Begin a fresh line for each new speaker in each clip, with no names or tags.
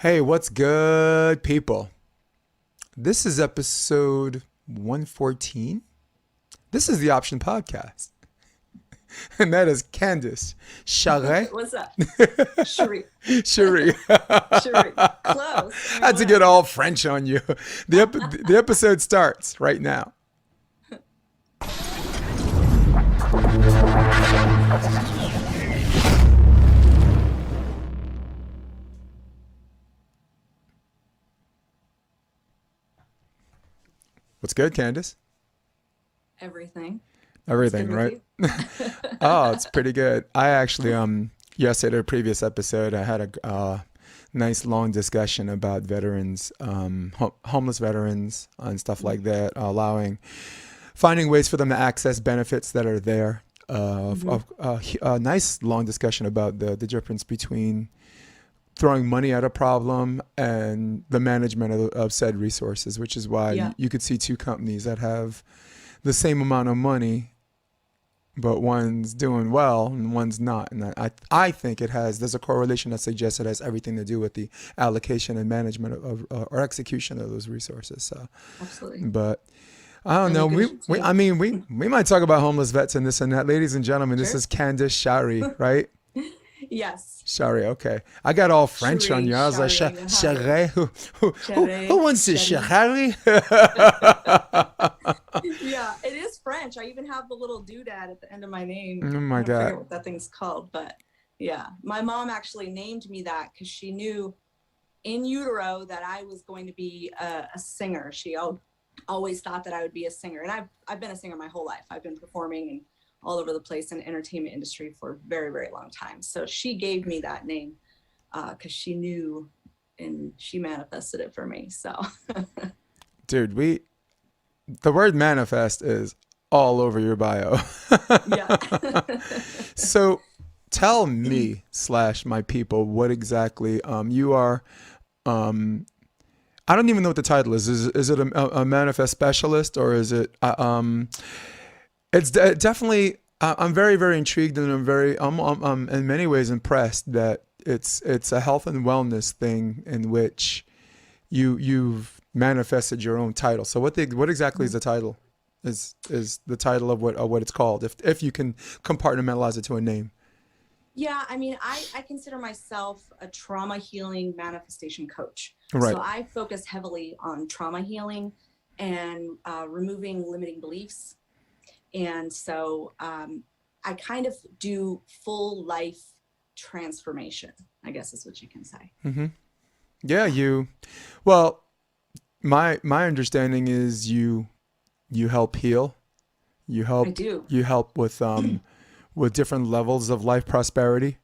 Hey, what's good, people? This is episode 114. This is the Option Podcast. And that is Candace Charee.
What's up? Charee.
Cherie.
Charee. Close. I
I
mean,
had to get
whatever.
all French on you. The episode starts right now. What's good, Candace?
Everything. It's
Everything,
good with
right?
you?
Oh, it's pretty good. I actually, yesterday, the previous episode, I had a nice long discussion about veterans, homeless veterans, and stuff like that, finding ways for them to access benefits that are there.
hmm
A nice long discussion about the difference between throwing money at a problem and the management of said resources, which is why
Yeah,
you could see two companies that have the same amount of money but one's doing well and one's not. And I think there's a correlation that suggests it has everything to do with the allocation and management or execution of those resources. So,
absolutely.
but I don't know.
Delegation too.
We might talk about homeless vets and this and that. Ladies and gentlemen, this
Sure.
is Candace Charee, right?
Yes.
Charee, okay. I got all French on
Charee,
you. I was like,
Charee, you have it.
Charee? Who
Charee,
wants to
Charee.
Charee?
Yeah, it is French. I even have the little doodad at the end of my name.
Oh
I
my
don't
God.
forget what that thing's called, but yeah. My mom actually named me that because she knew in utero that I was going to be a singer. She always thought that I would be a singer. And I've been a singer my whole life. I've been performing and all over the place in the entertainment industry for a very, very long time. So she gave me that name because she knew and she manifested it for me. So
Dude, the word manifest is all over your bio.
yeah.
So tell me slash my people what exactly you are. Um, I don't even know what the title is. Is it a manifest specialist or is it? Definitely. I'm very very intrigued and I'm in many ways impressed that it's a health and wellness thing in which you've manifested your own title. So what exactly is the title? Is the title of what it's called? If you can compartmentalize it to a name.
Yeah, I mean, I consider myself a trauma healing manifestation coach.
Right.
So I focus heavily on trauma healing and removing limiting beliefs. And so I kind of do full life transformation, I guess is what you can say.
Mm-hmm. Yeah. Well, my understanding is you help heal. You
I
help
do.
you help with different levels of life prosperity.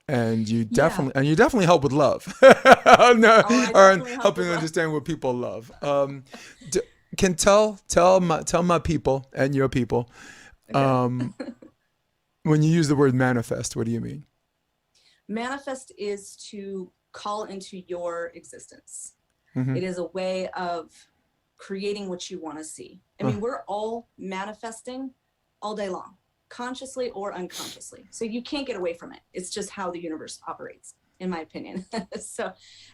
Yeah.
And you definitely help with love. No,
Oh, I
or
definitely help
helping
with love.
understand what people love. D- can tell my people and your people
Okay.
um, when you use the word manifest, what do you mean?
Manifest is to call into your existence.
Hmm.
It is a way of creating what you want to see. I
Uh,
mean, we're all manifesting all day long, consciously or unconsciously. So you can't get away from it. It's just how the universe operates, in my opinion. So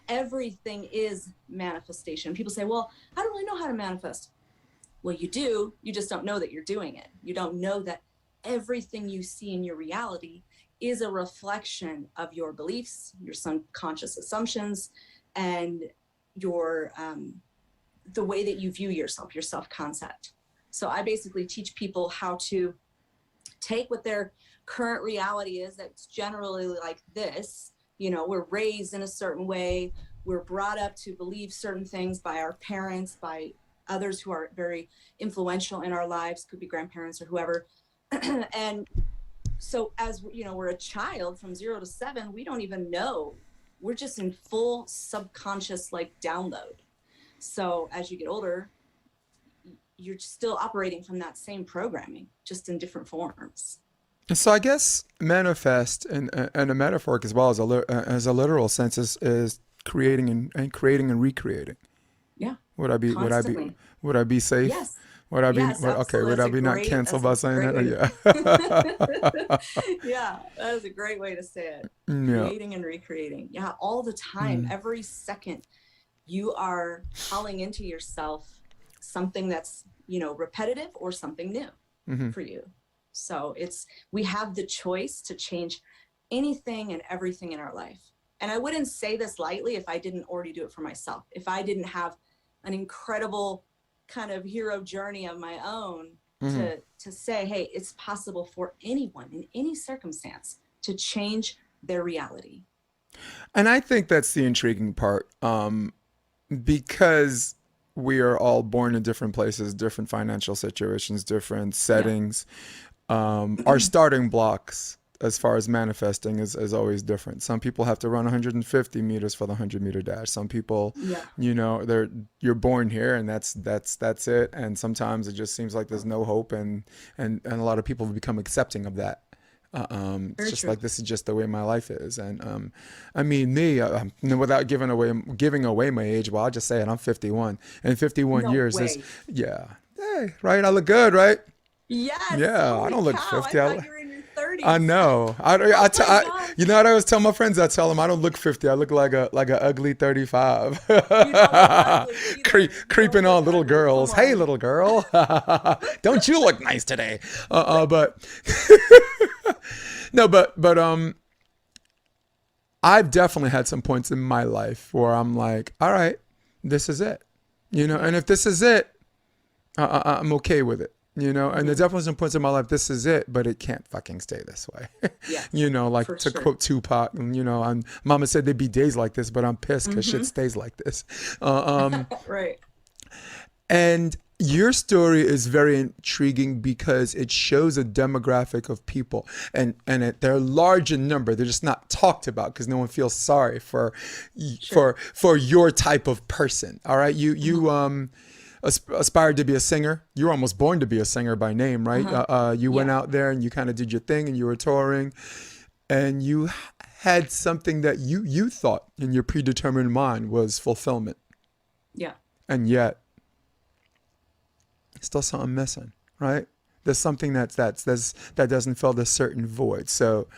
everything is manifestation. People say, well, I don't really know how to manifest. Well, you do. You just don't know that you're doing it. You don't know that everything you see in your reality is a reflection of your beliefs, your subconscious assumptions, and your the way that you view yourself, your self-concept. So I basically teach people how to take what their current reality is that's generally like this. You know, we're raised in a certain way, we're brought up to believe certain things by our parents, by others who are very influential in our lives, could be grandparents or whoever. And so as you know, we're a child from 0 to 7, we don't even know, we're just in full subconscious like download. So as you get older, you're still operating from that same programming, just in different forms.
so I guess manifest and a metaphoric as well as a literal sense is creating and creating and recreating.
Yeah,
Would I be would I be
constantly.
would I be safe?
Yes.
Would I be,
Yes,
okay,
absolutely.
would
That's
I
a
be not
great,
canceled
that's a
by saying
great way
that?
yeah, that is a great way to say it.
Yeah.
Creating and recreating. Yeah, all the time,
Mm.
every second, you are calling into yourself something that's, repetitive or something new
Mm-hmm.
for you. So we have the choice to change anything and everything in our life. And I wouldn't say this lightly if I didn't already do it for myself. If I didn't have an incredible kind of hero journey of my own
Mm-hmm.
to say, hey, it's possible for anyone in any circumstance to change their reality.
And I think that's the intriguing part, because we are all born in different places, different financial situations, different settings. Our starting blocks as far as manifesting is always different. Some people have to run 150 meters for the 100-meter dash. Some people, you're born here and that's it. And sometimes it just seems like there's no hope, and a lot of people become accepting of that. It's just
true.
like, this is just the way my life is. And I mean, me, without giving away my age, well, I'll just say it. I'm 51, and 51
No
years
way.
is, hey, right? I look good, right?
Yes.
Yeah,
Holy
I don't look
cow,
50.
I thought you were in your 30s.
I know.
God.
You know what I always tell my friends? I tell them I don't look 50. I look like a ugly 35.
You don't look ugly either.
Creeping on little
ugly.
girls.
Come
Hey,
on.
little girl. Don't you look nice today? But no, but I've definitely had some points in my life where I'm like, all right, this is it. And if this is it, I'm okay with it. And there's definitely some points in my life, this is it, but it can't fucking stay this way.
Yeah,
Like
for
to
sure.
quote Tupac, and Mama said there'd be days like this, but I'm pissed because shit stays like this.
Right.
And your story is very intriguing because it shows a demographic of people, and they're large in number. They're just not talked about because no one feels sorry for your type of person. All right, you aspired to be a singer. You were almost born to be a singer by name, right? You went out there and you kind of did your thing, and you were touring, and you had something that you thought in your predetermined mind was fulfillment.
Yeah.
And yet, still something missing, right? There's something that doesn't fill this certain void. So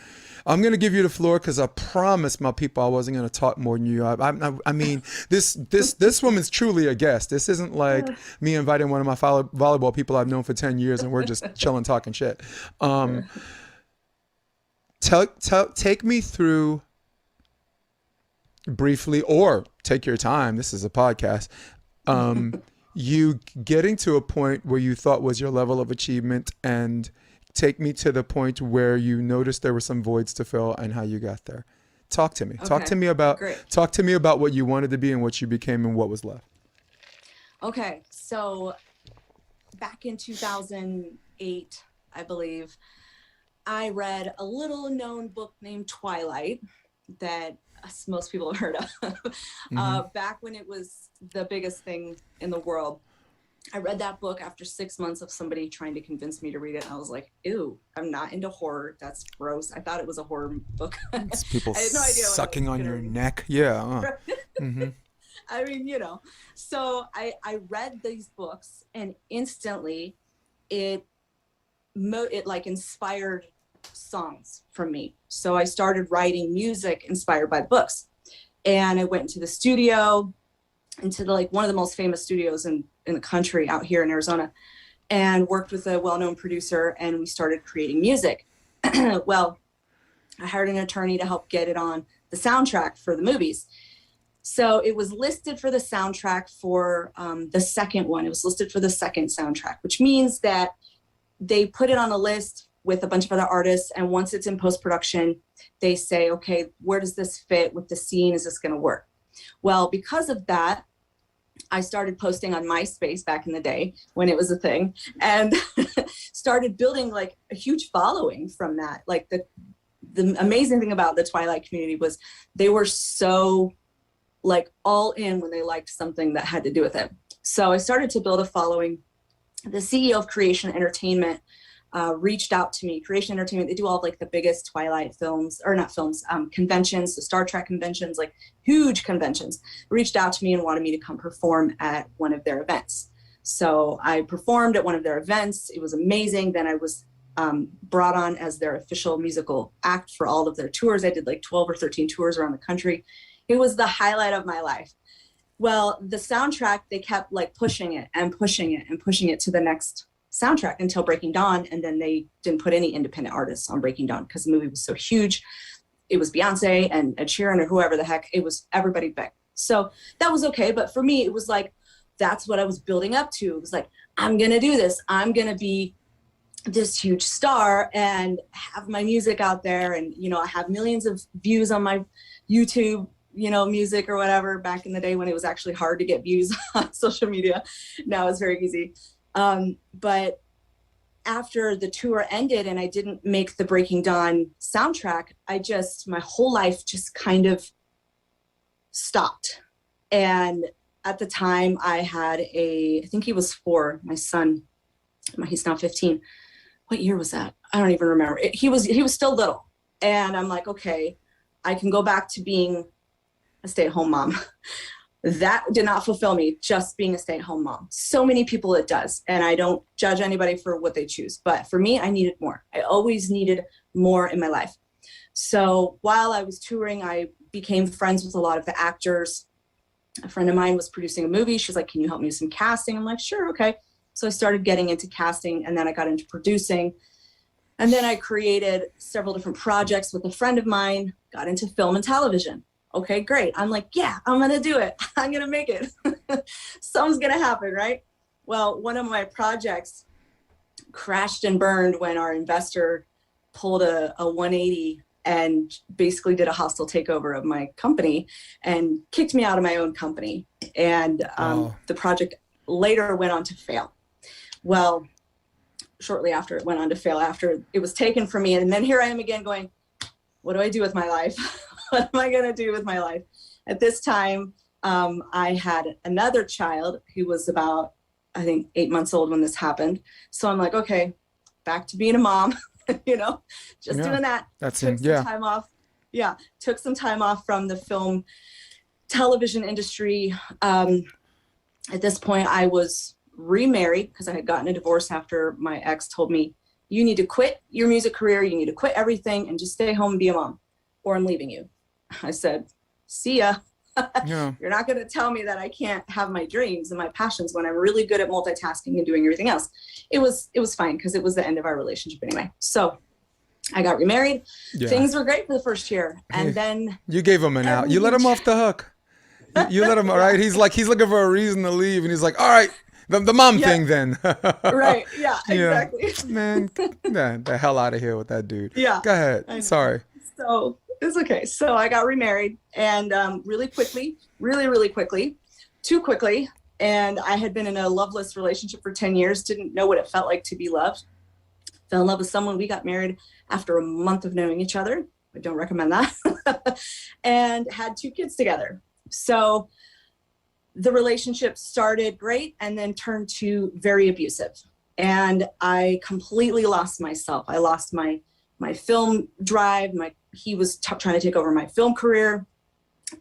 I'm going to give you the floor because I promised my people I wasn't going to talk more than you. I mean, this woman's truly a guest. This isn't like me inviting one of my volleyball people I've known for 10 years and we're just chilling, talking shit. Take me through briefly, or take your time. This is a podcast. You getting to a point where you thought was your level of achievement, and take me to the point where you noticed there were some voids to fill and how you got there. Talk to me.
Okay.
Talk to me about what you wanted to be and what you became and what was left.
Okay. So back in 2008, I believe, I read a little known book named Twilight that most people have heard of. Back when it was the biggest thing in the world. I read that book after 6 months of somebody trying to convince me to read it. And I was like, ew, I'm not into horror. That's gross. I thought it was a horror book.
It's people
I had no idea
sucking on your neck. Yeah.
I mean, so I read these books, and instantly it like inspired songs from me. So I started writing music inspired by the books, and I went into the studio, into one of the most famous studios in the country out here in Arizona, and worked with a well-known producer, and we started creating music. Well, I hired an attorney to help get it on the soundtrack for the movies. So it was listed for the soundtrack for the second one. It was listed for the second soundtrack, which means that they put it on a list with a bunch of other artists. And once it's in post-production, they say, okay, where does this fit with the scene? Is this going to work? Well, because of that, I started posting on MySpace back in the day when it was a thing, and started building a huge following from that. The amazing thing about the Twilight community was they were so all in when they liked something that had to do with it. So I started to build a following. The CEO of Creation Entertainment reached out to me. Creation Entertainment, they do all of the biggest Twilight films, or not films, conventions, the Star Trek conventions, huge conventions, reached out to me and wanted me to come perform at one of their events. So I performed at one of their events. It was amazing. Then I was brought on as their official musical act for all of their tours. I did like 12 or 13 tours around the country. It was the highlight of my life. Well, the soundtrack, they kept like pushing it and pushing it and pushing it to the next soundtrack until Breaking Dawn. And then they didn't put any independent artists on Breaking Dawn because the movie was so huge. It was Beyonce and Ed Sheeran or whoever the heck. It was everybody big. So that was okay. But for me, it was like, that's what I was building up to. It was like, I'm going to do this. I'm going to be this huge star and have my music out there. And, you know, I have millions of views on my YouTube, you know, music or whatever, back in the day when it was actually hard to get views on social media. Now it's very easy. But after the tour ended and I didn't make the Breaking Dawn soundtrack, my whole life just kind of stopped. And at the time I had I think he was 4, my son, he's now 15. What year was that? I don't even remember. He was still little. And I'm like, okay, I can go back to being a stay-at-home mom. That did not fulfill me, just being a stay-at-home mom. So many people it does. And I don't judge anybody for what they choose. But for me, I needed more. I always needed more in my life. So while I was touring, I became friends with a lot of the actors. A friend of mine was producing a movie. She's like, can you help me with some casting? I'm like, sure, okay. So I started getting into casting, and then I got into producing. And then I created several different projects with a friend of mine, got into film and television. Okay, great. I'm like, yeah, I'm going to do it. I'm going to make it. Something's going to happen, right? Well, one of my projects crashed and burned when our investor pulled a 180 and basically did a hostile takeover of my company and kicked me out of my own company. And the project later went on to fail. Well, shortly after it went on to fail, after it was taken from me. And then here I am again going, what do I do with my life? What am I going to do with my life? At this time, I had another child who was about, I think, 8 months old when this happened. So I'm like, okay, back to being a mom, you know, just doing that.
That's
took some time off. Yeah. Took some time off from the film television industry. At this point, I was remarried because I had gotten a divorce after my ex told me, you need to quit your music career. You need to quit everything and just stay home and be a mom, or I'm leaving you. I said, see ya. Yeah. You're not going to tell me that I can't have my dreams and my passions when I'm really good at multitasking and doing everything else. It was fine because it was the end of our relationship anyway. So I got remarried. Yeah. Things were great for the first year. And then
you gave him an out. You let him off the hook. You let him, all right? He's looking for a reason to leave. And he's like, all right, the mom thing then.
Right. Yeah, exactly.
Yeah. Man, the hell out of here with that dude.
Yeah.
Go ahead. Sorry.
So it's okay. So I got remarried and really quickly, really quickly, too quickly. And I had been in a loveless relationship for 10 years, didn't know what it felt like to be loved. Fell in love with someone. We got married after a month of knowing each other. I don't recommend that. And had 2 kids together. So the relationship started great and then turned to very abusive. And I completely lost myself. I lost my film drive. He was trying to take over my film career,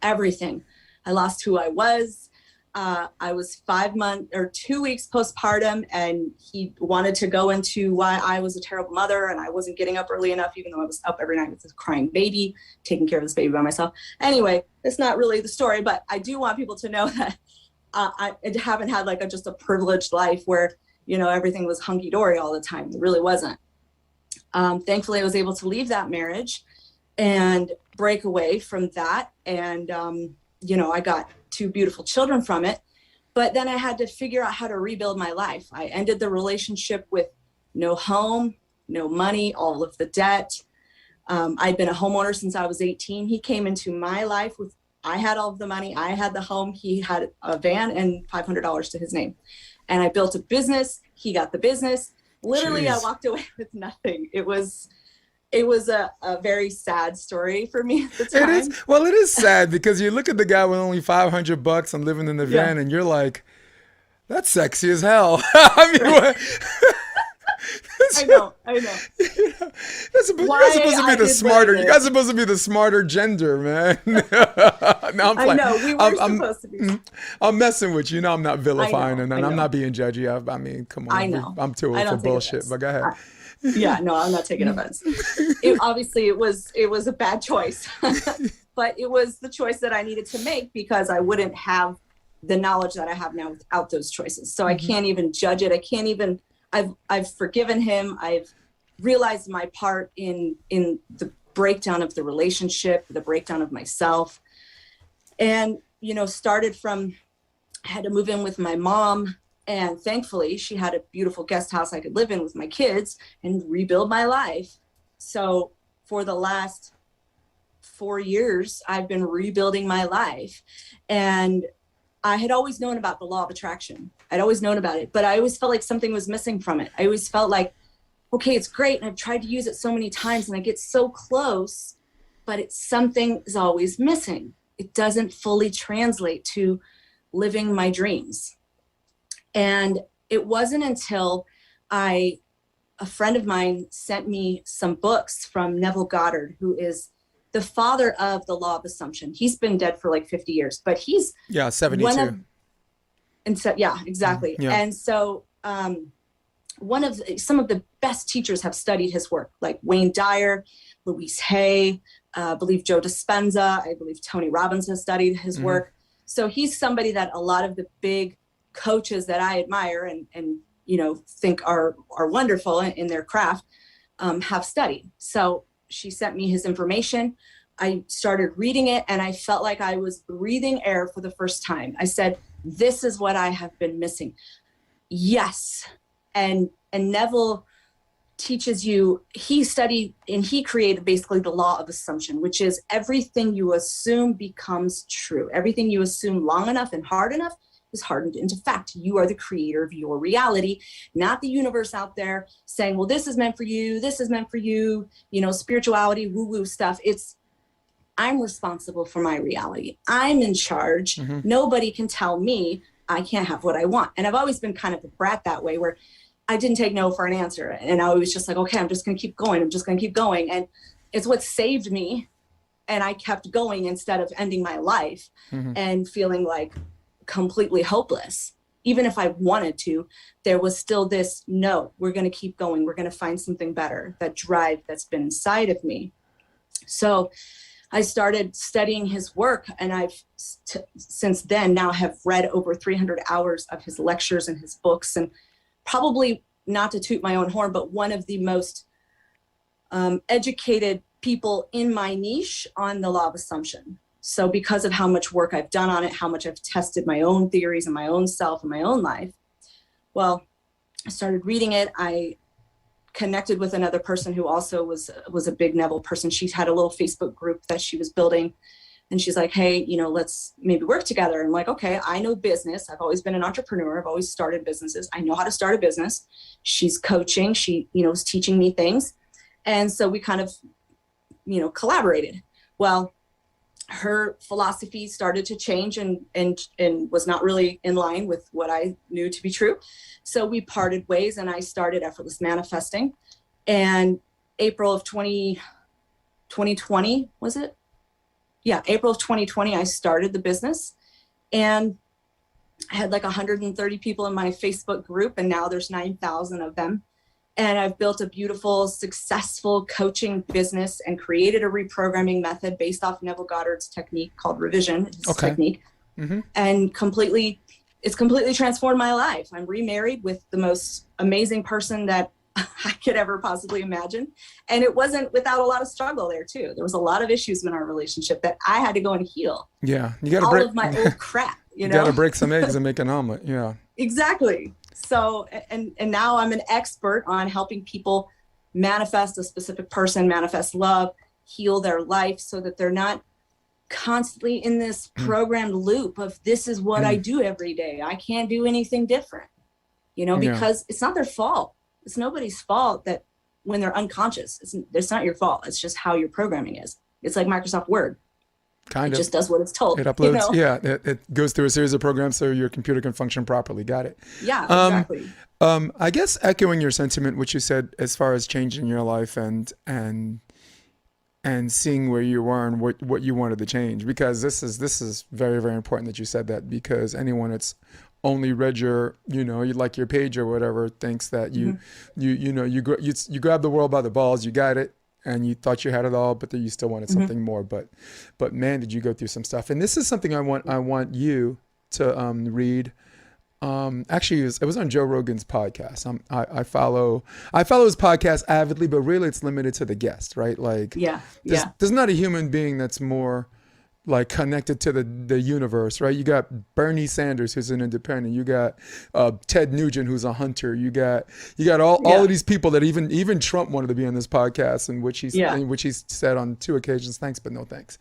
everything. I lost who I was. I was 2 weeks postpartum, and he wanted to go into why I was a terrible mother and I wasn't getting up early enough, even though I was up every night with this crying baby, taking care of this baby by myself. Anyway, it's not really the story, but I do want people to know that I haven't had just a privileged life where, you know, everything was hunky-dory all the time. It really wasn't. Thankfully, I was able to leave that marriage and break away from that. And, you know, I got 2 beautiful children from it. But then I had to figure out how to rebuild my life. I ended the relationship with no home, no money, all of the debt. I'd been a homeowner since I was 18. He came into my life with, I had all of the money. I had the home. He had a van and $500 to his name. And I built a business. He got the business. Literally, Jeez. I walked away with nothing. It was a very sad story for me at the time.
It is. Well, it is sad because you look at the guy with only $500 and living in the van, and you're like, that's sexy as hell. I mean,
I know.
You know, that's supposed,
Why
you're supposed to be
I
the
did what I
smarter. You
did.
guys are supposed to be the smarter gender, man. No, I'm
I
playing.
know, we were supposed to be.
I'm messing with you. You know, I'm not
I
vilifying,
know,
and
I
I'm
know,
not being judgy. I mean, come
I
on,
know.
I'm too
I
old for
don't take
bullshit.
offense.
But go ahead.
Yeah, no, I'm not taking offense. It obviously it was a bad choice, but it was the choice that I needed to make because I wouldn't have the knowledge that I have now without those choices. So I can't even judge it. I can't even. I've forgiven him. I've realized my part in the breakdown of the relationship, the breakdown of myself, and started from. I had to move in with my mom. And thankfully, she had a beautiful guest house I could live in with my kids and rebuild my life. So for the last 4 years, I've been rebuilding my life. And I had always known about the law of attraction. I'd always known about it, but I always felt like something was missing from it. I always felt like, okay, it's great. And I've tried to use it so many times and I get so close, but something is always missing. It doesn't fully translate to living my dreams. And it wasn't until a friend of mine sent me some books from Neville Goddard, who is the father of the law of assumption. He's been dead for like 50 years, but he's
72.
And so, yeah, exactly.
Yeah.
And so some of the best teachers have studied his work, like Wayne Dyer, Louise Hay, I believe Joe Dispenza, I believe Tony Robbins has studied his work. So he's somebody that a lot of the big coaches that I admire and think are wonderful in their craft have studied. So she sent me his information. I started reading it and I felt like I was breathing air for the first time. I said, this is what I have been missing. Yes. And Neville teaches you, he studied and he created basically the law of assumption, which is everything you assume becomes true. Everything you assume long enough and hard enough is hardened into fact. You are the creator of your reality, not the universe out there saying, well, this is meant for you. This is meant for you, spirituality, woo-woo stuff. I'm responsible for my reality. I'm in charge. Nobody can tell me I can't have what I want. And I've always been kind of a brat that way where I didn't take no for an answer. And I was just like, okay, I'm just going to keep going. I'm just going to keep going. And it's what saved me. And I kept going instead of ending my life and feeling like completely hopeless. Even if I wanted to, there was still this, no, we're going to keep going. We're going to find something better, that drive that's been inside of me. So I started studying his work, and I've since then now have read over 300 hours of his lectures and his books, and probably, not to toot my own horn, but one of the most educated people in my niche on the law of assumption. So because of how much work I've done on it, how much I've tested my own theories and my own self and my own life, well, I started reading it. I connected with another person who also was a big Neville person. She had a little Facebook group that she was building. And she's like, hey, let's maybe work together. And I'm like, okay, I know business. I've always been an entrepreneur. I've always started businesses. I know how to start a business. She's coaching. She, is teaching me things. And so we kind of, collaborated. Well, her philosophy started to change and was not really in line with what I knew to be true. So we parted ways and I started Effortless Manifesting. And April of 2020, was it? Yeah, April of 2020, I started the business and I had like 130 people in my Facebook group, and now there's 9,000 of them. And I've built a beautiful, successful coaching business and created a reprogramming method based off Neville Goddard's technique called revision, his technique. And it's completely transformed my life. I'm remarried with the most amazing person that I could ever possibly imagine. And it wasn't without a lot of struggle there too. There was a lot of issues in our relationship that I had to go and heal.
Yeah. You got to
all
break
of my old crap,
you got to break some eggs and make an omelet. Yeah.
Exactly. So, and now I'm an expert on helping people manifest a specific person, manifest love, heal their life so that they're not constantly in this programmed loop of this is what I do every day. I can't do anything different, because it's not their fault. It's nobody's fault that when they're unconscious, it's not your fault. It's just how your programming is. It's like Microsoft Word.
Kind
It
of.
just does what it's told,
It uploads. Yeah, it goes through a series of programs so your computer can function properly. Got it.
Yeah, exactly.
I guess echoing your sentiment, which you said as far as changing your life and seeing where you were and what you wanted to change, because this is very, very important that you said that, because anyone that's only read your, you like your page or whatever, thinks that you grab the world by the balls, you got it, and you thought you had it all, but then you still wanted something more. But man, did you go through some stuff. And this is something I want you to read. Actually, it was on Joe Rogan's podcast. I follow his podcast avidly, but really it's limited to the guest, right? Like, there's not a human being that's more like connected to the universe, right? You got Bernie Sanders, who's an independent. You got Ted Nugent, who's a hunter. You got all of these people that even Trump wanted to be on this podcast, in which he's said on 2 occasions, thanks, but no thanks.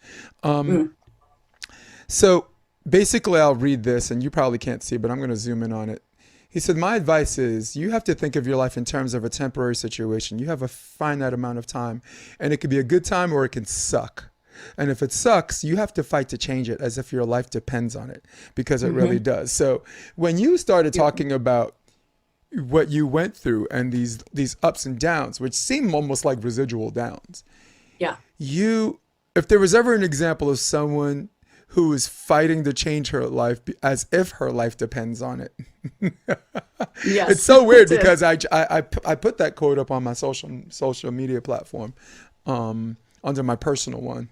So basically, I'll read this, and you probably can't see, but I'm going to zoom in on it. He said, my advice is you have to think of your life in terms of a temporary situation. You have a finite amount of time, and it could be a good time or it can suck. And if it sucks, you have to fight to change it as if your life depends on it, because it really does. So when you started talking about what you went through and these ups and downs, which seem almost like residual downs. Yeah. If there was ever an example of someone who is fighting to change her life as if her life depends on it. Yes, it's so weird because I put that quote up on my social media platform, under my personal one.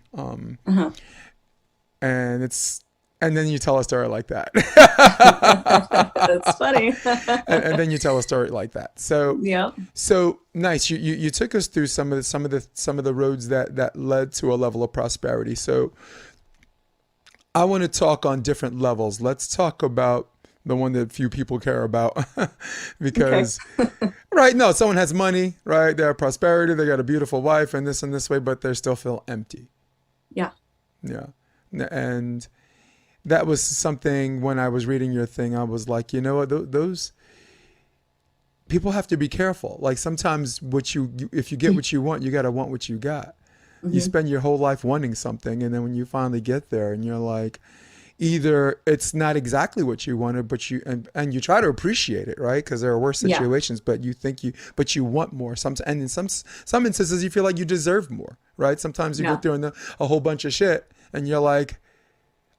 And then you tell a story like that.
That's funny.
and then you tell a story like that. So So nice. You took us through some of the roads that led to a level of prosperity. So I want to talk on different levels. Let's talk about the one that few people care about, because right, no, someone has money, right? They have prosperity, they got a beautiful wife and this way, but they still feel empty. Yeah. And that was something when I was reading your thing, I was like, you know what, those people have to be careful. Like sometimes if you get what you want, you got to want what you got. You spend your whole life wanting something, and then when you finally get there and you're like, either it's not exactly what you wanted, but you try to appreciate it, right? Because there are worse situations, but you want more. And in some instances, you feel like you deserve more, right? Sometimes you go through a whole bunch of shit, and you're like,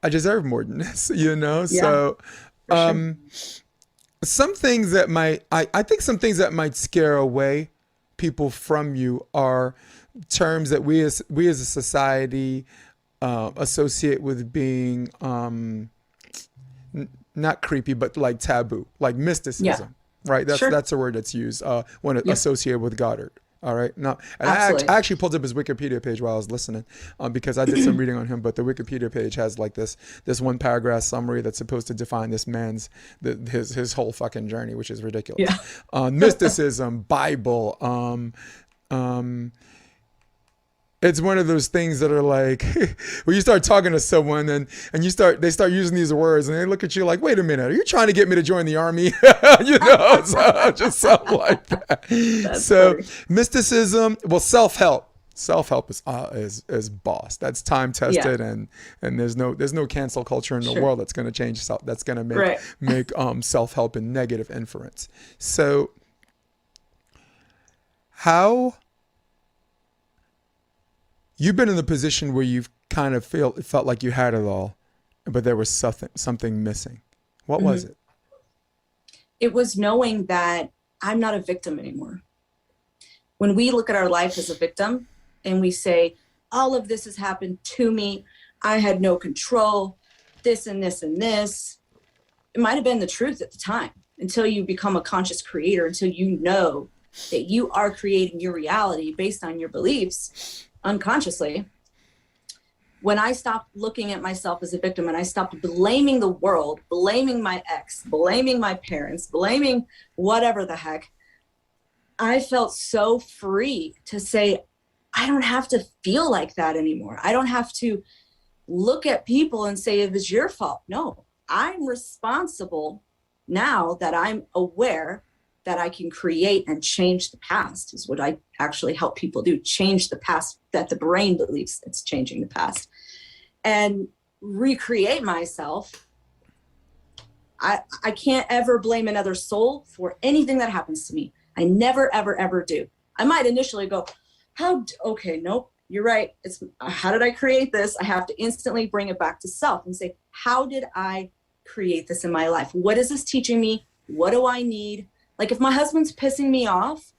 I deserve more than this, So, some things that might scare away people from you are terms that we as a society associate with being not creepy, but like taboo, like mysticism, right? That's a word that's used when associated with Goddard. All right. Now, and I actually pulled up his Wikipedia page while I was listening, because I did some reading on him. But the Wikipedia page has like this one paragraph summary that's supposed to define this man's his whole fucking journey, which is ridiculous. Mysticism, Bible, it's one of those things that are like, when you start talking to someone and they start using these words and they look at you like, wait a minute, are you trying to get me to join the army? So just something like that. That's funny. Mysticism, well, self-help is boss. That's time tested, and there's no cancel culture in the world that's going to change that's going to make self-help a negative inference. So how you've been in the position where you've kind of felt like you had it all, but there was something missing. What was it?
It was knowing that I'm not a victim anymore. When we look at our life as a victim and we say, all of this has happened to me, I had no control, this and this and this, it might have been the truth at the time, until you become a conscious creator, until you know that you are creating your reality based on your beliefs unconsciously. When I stopped looking at myself as a victim and I stopped blaming the world, blaming my ex, blaming my parents, blaming whatever the heck, I felt so free to say, I don't have to feel like that anymore. I don't have to look at people and say, it was your fault. No, I'm responsible now that I'm aware that I can create and change the past, is what I actually help people do. Change the past, that the brain believes it's changing the past. and recreate myself, I can't ever blame another soul for anything that happens to me. I never, ever, ever do. I might initially go, okay, nope, you're right. It's how did I create this? I have to instantly bring it back to self and say, how did I create this in my life? What is this teaching me? What do I need? Like if my husband's pissing me off,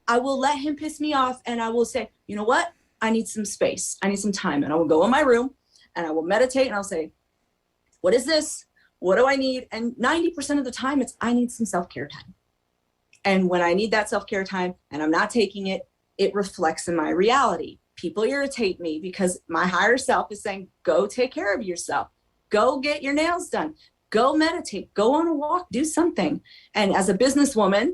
I will let him piss me off and I will say, you know what? I need some space. I need some time. And I will go in my room and I will meditate and I'll say, what is this? What do I need? And 90% of the time it's, I need some self-care time. And when I need that self-care time and I'm not taking it, it reflects in my reality. People irritate me because my higher self is saying, go take care of yourself. Go get your nails done. Go meditate. Go on a walk. Do something. And as a businesswoman,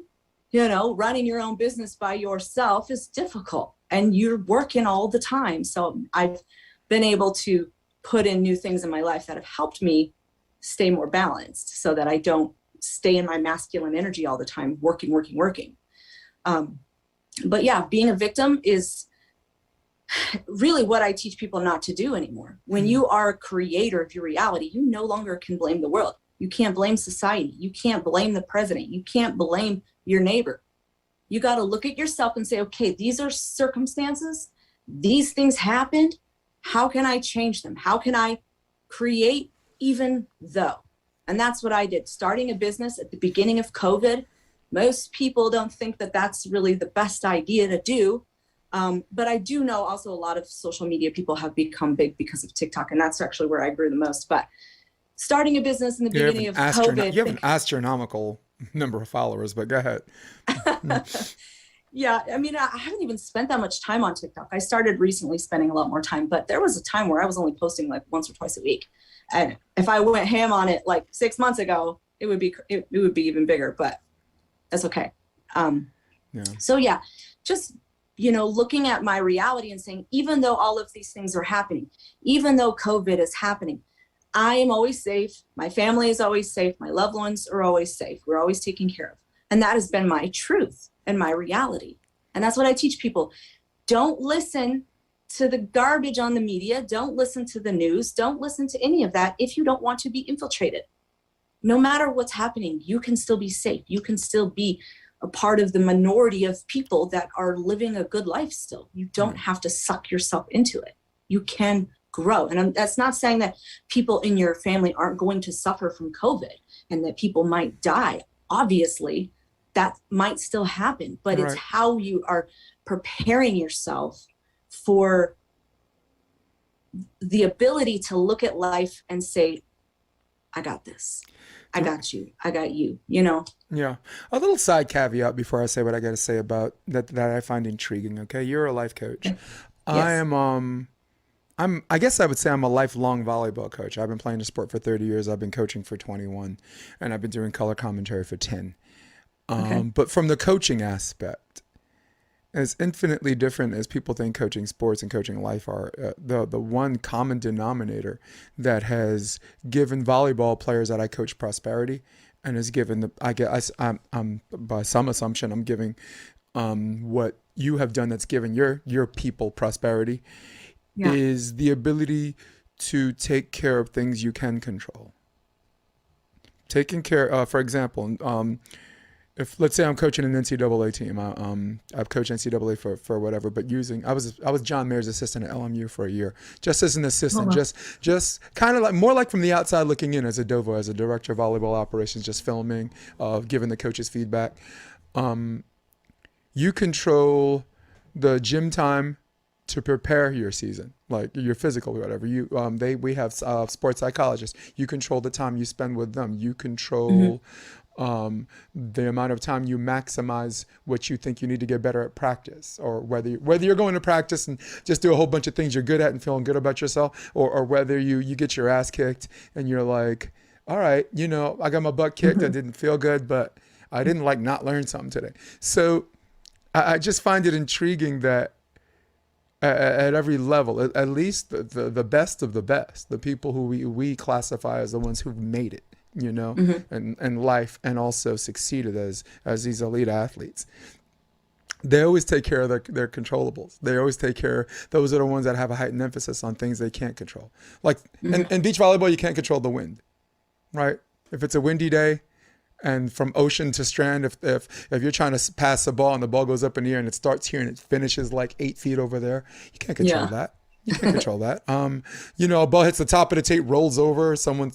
you know, running your own business by yourself is difficult and you're working all the time. So I've been able to put in new things in my life that have helped me stay more balanced so that I don't stay in my masculine energy all the time, working. But yeah, being a victim is really what I teach people not to do anymore. When you are a creator of your reality, you no longer can blame the world. You can't blame society. You can't blame the president. You can't blame your neighbor. You got to look at yourself and say, okay, these are circumstances. These things happened. How can I change them? How can I create even though? And that's what I did. Starting a business at the beginning of COVID. Most people don't think that that's really the best idea to do. But I do know also a lot of social media people have become big because of TikTok. And that's actually where I grew the most. But starting a business in the beginning of COVID.
You have an astronomical number of followers, but go ahead.
Yeah, I mean, I haven't even spent that much time on TikTok. I started recently spending a lot more time, but there was a time where I was only posting like once or twice a week. And if I went ham on it like 6 months ago, it would be even bigger, but that's okay. So yeah, just, you know, looking at my reality and saying, even though all of these things are happening, even though COVID is happening, I am always safe. My family is always safe. My loved ones are always safe. We're always taken care of. And that has been my truth and my reality. And that's what I teach people. Don't listen to the garbage on the media. Don't listen to the news. Don't listen to any of that if you don't want to be infiltrated. No matter what's happening, you can still be safe. You can still be a part of the minority of people that are living a good life still. You don't have to suck yourself into it. You can grow. And that's not saying that people in your family aren't going to suffer from COVID and that people might die. Obviously, that might still happen, but it's how you are preparing yourself for the ability to look at life and say, I got this. I got you. I got you, you know?
Yeah. A little side caveat before I say what I got to say about that I find intriguing. Okay. You're a life coach.
Yes.
I guess I would say I'm a lifelong volleyball coach. I've been playing the sport for 30 years. I've been coaching for 21 and I've been doing color commentary for 10. But from the coaching aspect, as infinitely different as people think coaching sports and coaching life are, the one common denominator that has given volleyball players that I coach prosperity and has given I'm by some assumption, I'm giving what you have done that's given your people prosperity is the ability to take care of things you can control. Taking care, for example, if let's say I'm coaching an NCAA team, I've coached NCAA for whatever, but I was John Mayer's assistant at LMU for a year, just as an assistant, just kind of like more like from the outside looking in as a DOVO, as a director of volleyball operations, just filming, giving the coaches feedback. You control the gym time to prepare your season, like your physical or whatever. We have sports psychologists. You control the time you spend with them. You control the amount of time you maximize what you think you need to get better at practice, or whether you're going to practice and just do a whole bunch of things you're good at and feeling good about yourself, or whether you get your ass kicked and you're like, all right, you know, I got my butt kicked. I didn't feel good, but I didn't like not learn something today. So I just find it intriguing that at every level, at least the best of the best, the people who we classify as the ones who've made it, you know, and life, and also succeeded as these elite athletes, they always take care of their controllables. They always take care. Those are the ones that have a heightened emphasis on things they can't control. Like in beach volleyball, you can't control the wind, right? If it's a windy day, and from ocean to strand, if you're trying to pass the ball and the ball goes up in the air and it starts here and it finishes like 8 feet over there, you can't control that. You can't control that. A ball hits the top of the tape, rolls over, someone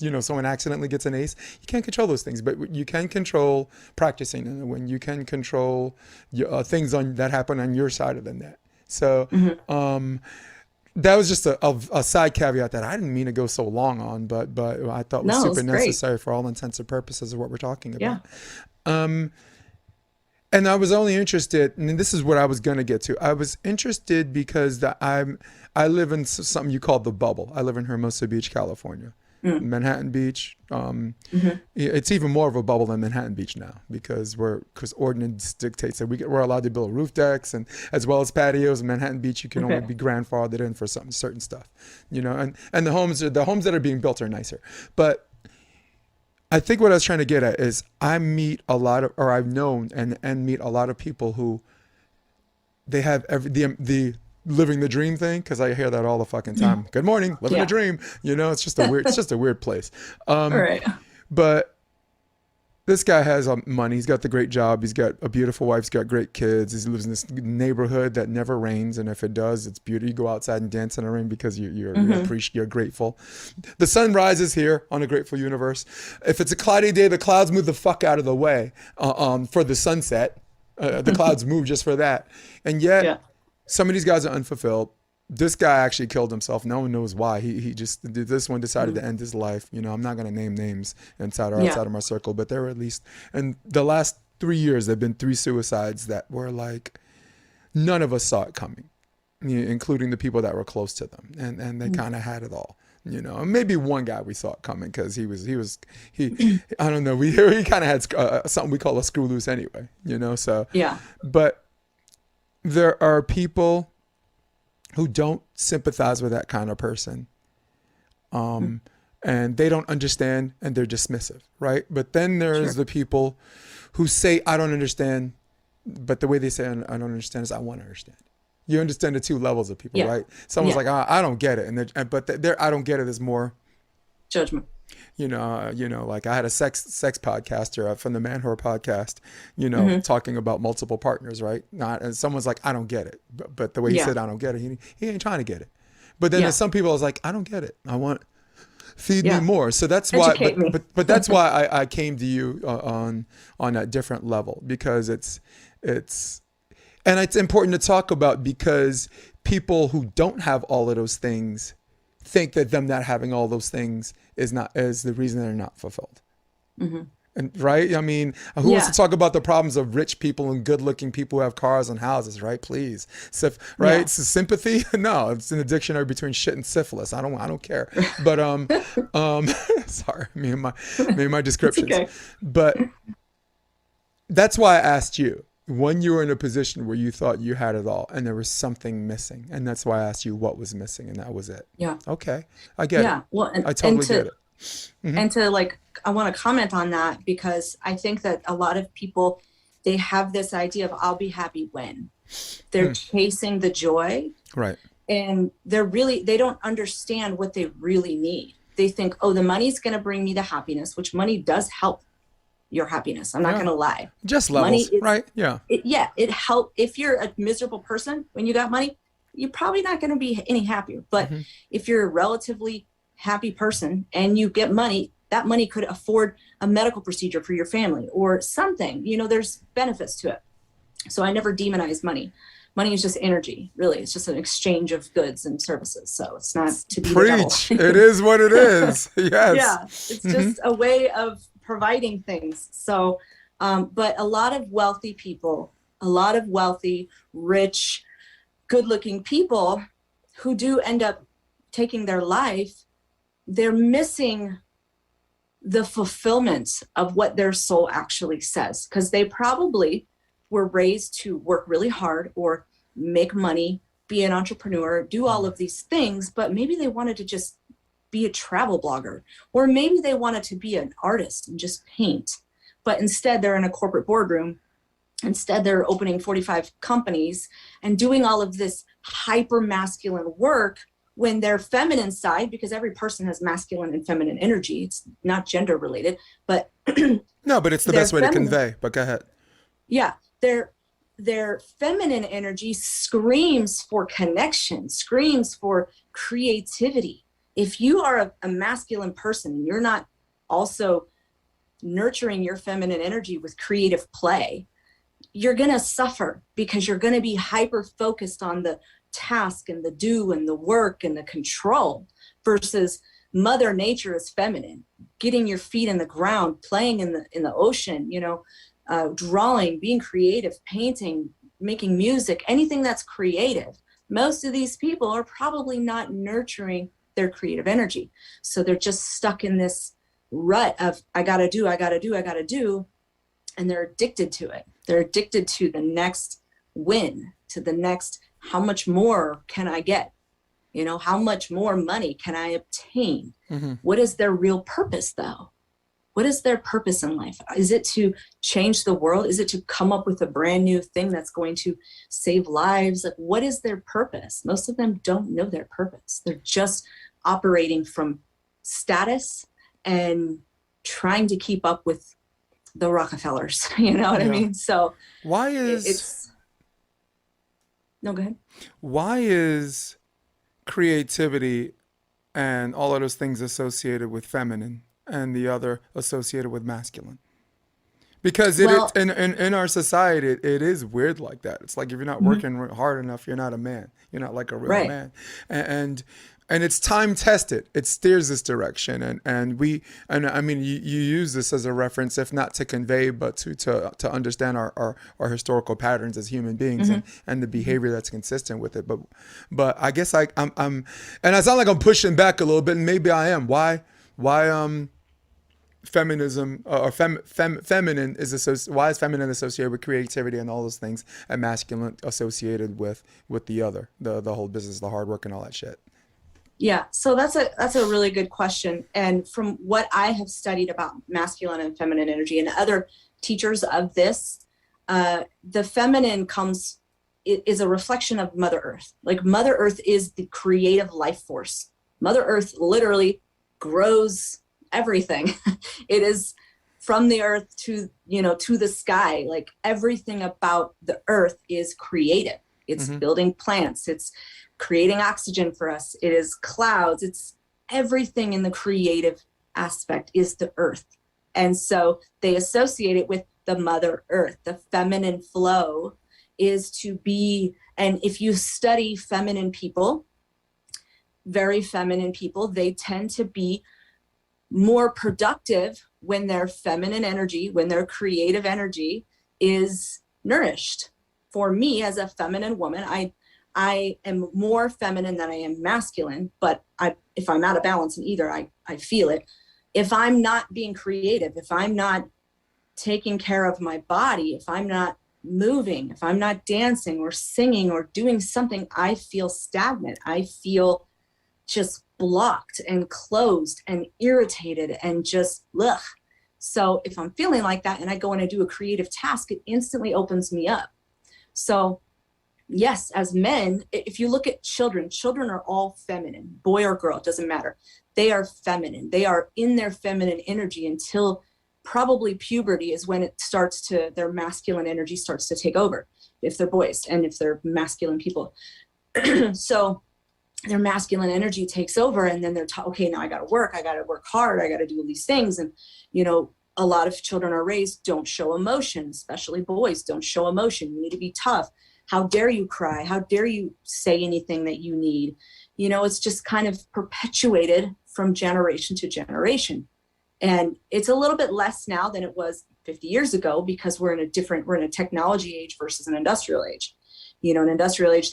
accidentally gets an ace. You can't control those things, but you can control practicing in the wind. You can control things that happen on your side of the net. So that was just a side caveat that I didn't mean to go so long on, but I thought was super necessary for all intents and purposes of what we're talking about. Yeah. And I was only interested, and this is what I was going to get to. I was interested because I live in something you call the bubble. I live in Hermosa Beach, California, Manhattan Beach. It's even more of a bubble than Manhattan Beach now because ordinance dictates that we're allowed to build roof decks and as well as patios. In Manhattan Beach, you can only be grandfathered in for certain stuff, and the homes that are being built are nicer, but. I think what I was trying to get at is I've known and meet a lot of people who they have the living the dream thing, because I hear that all the fucking time. Good morning, living a dream. It's just a weird place.
Right.
But this guy has money. He's got the great job. He's got a beautiful wife. He's got great kids. He lives in this neighborhood that never rains, and if it does, it's beautiful. You go outside and dance in the rain because you're grateful. The sun rises here on a grateful universe. If it's a cloudy day, the clouds move the fuck out of the way for the sunset. The clouds move just for that, and yet some of these guys are unfulfilled. This guy actually killed himself. No one knows why. This one decided to end his life. I'm not going to name names inside or outside of my circle, but there were at least, and the last 3 years, there've been 3 suicides that were like, none of us saw it coming, including the people that were close to them. And they kind of had it all, and maybe one guy we saw it coming because he I don't know. He kind of had something we call a screw loose anyway, so.
Yeah.
But there are people who don't sympathize with that kind of person. And they don't understand and they're dismissive, right? But then there's the people who say, I don't understand, but the way they say I don't understand is I want to understand. You understand the 2 levels of people, right? Someone's like, I don't get it. But I don't get it is more
judgment.
Like I had a sex podcaster from the Man Whore podcast, talking about multiple partners, right? And someone's like, I don't get it. But the way he said, I don't get it, he ain't trying to get it. But then there's some people I was like, I don't get it. I want, feed me more. So that's why, but that's why I came to you on that different level, because it's important to talk about, because people who don't have all of those things think that them not having all those things is the reason they're not fulfilled. And right? I mean, who wants to talk about the problems of rich people and good-looking people who have cars and houses, right? Please. Right? It's sympathy? No, it's in the dictionary between shit and syphilis. I don't care. But sorry, me and my descriptions. Okay. But that's why I asked you. When you were in a position where you thought you had it all and there was something missing, and that's why I asked you what was missing, and that was it. Yeah. Okay. I get it. Well, I totally get it.
And to I want to comment on that, because I think that a lot of people, they have this idea of I'll be happy when. They're chasing the joy.
Right.
And they don't understand what they really need. They think, oh, the money's going to bring me the happiness, which money does help your happiness. I'm not going to lie.
Just levels, right? Yeah.
It helps. If you're a miserable person when you got money, you're probably not going to be any happier. But if you're a relatively happy person and you get money, that money could afford a medical procedure for your family or something. There's benefits to it. So I never demonize money. Money is just energy, really. It's just an exchange of goods and services. So it's not to be
preach. It is what it is. Yes.
Yeah. It's just a way of providing things. So, but a lot of wealthy people, a lot of wealthy, rich, good-looking people who do end up taking their life, they're missing the fulfillment of what their soul actually says, because they probably were raised to work really hard or make money, be an entrepreneur, do all of these things, but maybe they wanted to just be a travel blogger, or maybe they wanted to be an artist and just paint, but instead they're in a corporate boardroom Instead, they're opening 45 companies and doing all of this hyper masculine work when their feminine side, because every person has masculine and feminine energy, it's not gender related, but
No, but it's the best way to convey. But go ahead.
Yeah, their feminine energy screams for connection, screams for creativity. If you are a masculine person and you're not also nurturing your feminine energy with creative play, you're going to suffer because you're going to be hyper focused on the task and the do and the work and the control, versus Mother Nature is feminine, getting your feet in the ground, playing in the ocean, drawing, being creative, painting, making music, anything that's creative. Most of these people are probably not nurturing their creative energy. So they're just stuck in this rut of I gotta do, and they're addicted to it. They're addicted to the next win, to the next, how much more can I get? How much more money can I obtain?
Mm-hmm.
What is their real purpose though? What is their purpose in life? Is it to change the world? Is it to come up with a brand new thing that's going to save lives? Like, what is their purpose? Most of them don't know their purpose. They're just operating from status and trying to keep up with the Rockefellers. You know what I mean? So
why is
it's no, go ahead.
Why is creativity and all of those things associated with feminine and the other associated with masculine? Because in our society, it is weird like that. It's like if you're not working hard enough, you're not a man. You're not like a real man. And it's time tested. It steers this direction. And I mean, you use this as a reference, if not to convey, but to understand our historical patterns as human beings and the behavior that's consistent with it. But I guess I'm and I sound like I'm pushing back a little bit, and maybe I am. Why feminism or feminine is why is feminine associated with creativity and all those things, and masculine associated with the other, the whole business, the hard work and all that shit?
Yeah, so that's a really good question. And from what I have studied about masculine and feminine energy and other teachers of this, the feminine is a reflection of Mother Earth. Like, Mother Earth is the creative life force. Mother Earth literally grows everything. It is from the earth to the sky. Like, everything about the earth is creative. It's building plants. It's creating oxygen for us. It is clouds. It's everything in the creative aspect is the earth. And so they associate it with the Mother Earth. The feminine flow is to be, and if you study feminine people, very feminine people, they tend to be more productive when their feminine energy, when their creative energy is nourished. For me, as a feminine woman, I am more feminine than I am masculine, but if I'm out of balance in either, I feel it. If I'm not being creative, if I'm not taking care of my body, if I'm not moving, if I'm not dancing or singing or doing something, I feel stagnant. I feel just blocked and closed and irritated and just ugh. So if I'm feeling like that and I go in and do a creative task, it instantly opens me up. So yes, as men, if you look at children are all feminine, boy or girl, it doesn't matter. They are feminine. They are in their feminine energy until probably puberty is when their masculine energy starts to take over, if they're boys and if they're masculine people. So their masculine energy takes over, and then they're okay, now I got to work hard. I got to do all these things. And, a lot of children are raised, don't show emotion, especially boys, don't show emotion. You need to be tough. How dare you cry? How dare you say anything that you need? It's just kind of perpetuated from generation to generation. And it's a little bit less now than it was 50 years ago, because we're in a technology age versus an industrial age. An industrial age,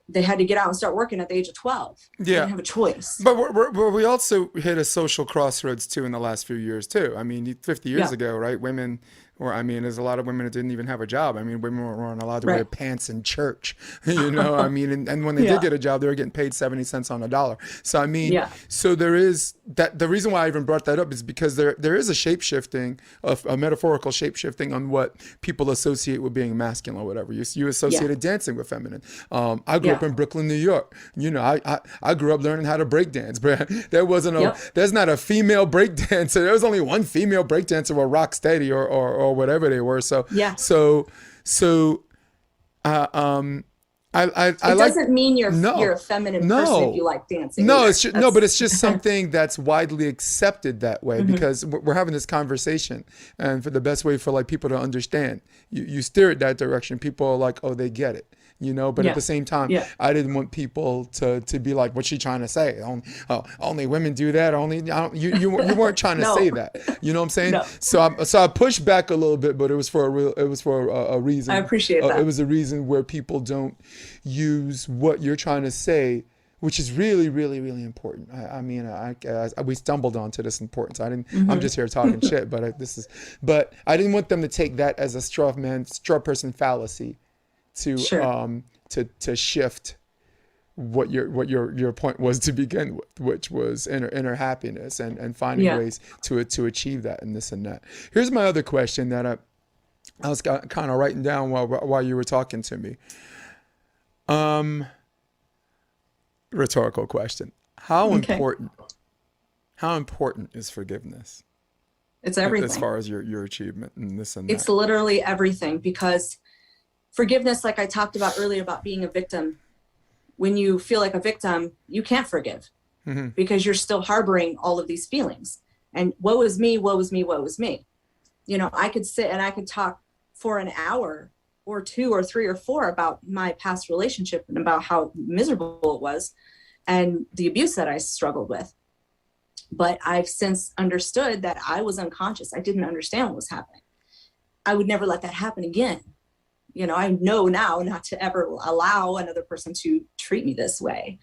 they had to get out and start working at the age of 12.
Yeah.
They didn't have a choice.
But we also hit a social crossroads too in the last few years too. I mean, 50 years ago, right? Women Or, I mean, there's a lot of women that didn't even have a job. I mean, women weren't allowed to wear
Right.
pants in church, you know, I mean, and when they did
Yeah.
get a job, they were getting paid 70 cents on a dollar. So, I mean,
Yeah.
so there is that. The reason why I even brought that up is because there is a shape shifting, a metaphorical shape shifting on what people associate with being masculine or whatever. You associated dancing with feminine. I grew up in Brooklyn, New York. You know, I grew up learning how to break dance, but there's not a female break dancer. There was only one female break dancer, or Rocksteady or whatever they were. So
Yeah.
I
It
like,
doesn't mean you're
no,
a feminine
no.
person if you like dancing.
No,
either.
it's just, no, but it's just something that's widely accepted that way, because we're having this conversation, and for the best way for like people to understand, you steer it that direction. People are like, oh, they get it, you know. But at the same time, I didn't want people to be like, what's she trying to say? Only women do that. You weren't trying to say that. You know what I'm saying?
No.
So I pushed back a little bit, but it was for a reason.
I appreciate that.
It was a reason where people don't use what you're trying to say, which is really, really, really important. I mean, we stumbled onto this importance. I'm just here talking shit, but I didn't want them to take that as a straw person fallacy to shift what your point was to begin with, which was inner happiness and finding ways to achieve that and this and that. Here's my other question that I was kind of writing down while you were talking to me. Rhetorical question. How important is forgiveness?
It's everything.
As far as your achievement and this and that.
It's literally everything, because forgiveness, like I talked about earlier about being a victim, when you feel like a victim, you can't forgive because you're still harboring all of these feelings. And woe is me, woe is me, woe is me. You know, I could sit and I could talk for an hour or 2 or 3 or 4 about my past relationship and about how miserable it was and the abuse that I struggled with. But I've since understood that I was unconscious. I didn't understand what was happening. I would never let that happen again. You know, I know now not to ever allow another person to treat me this way.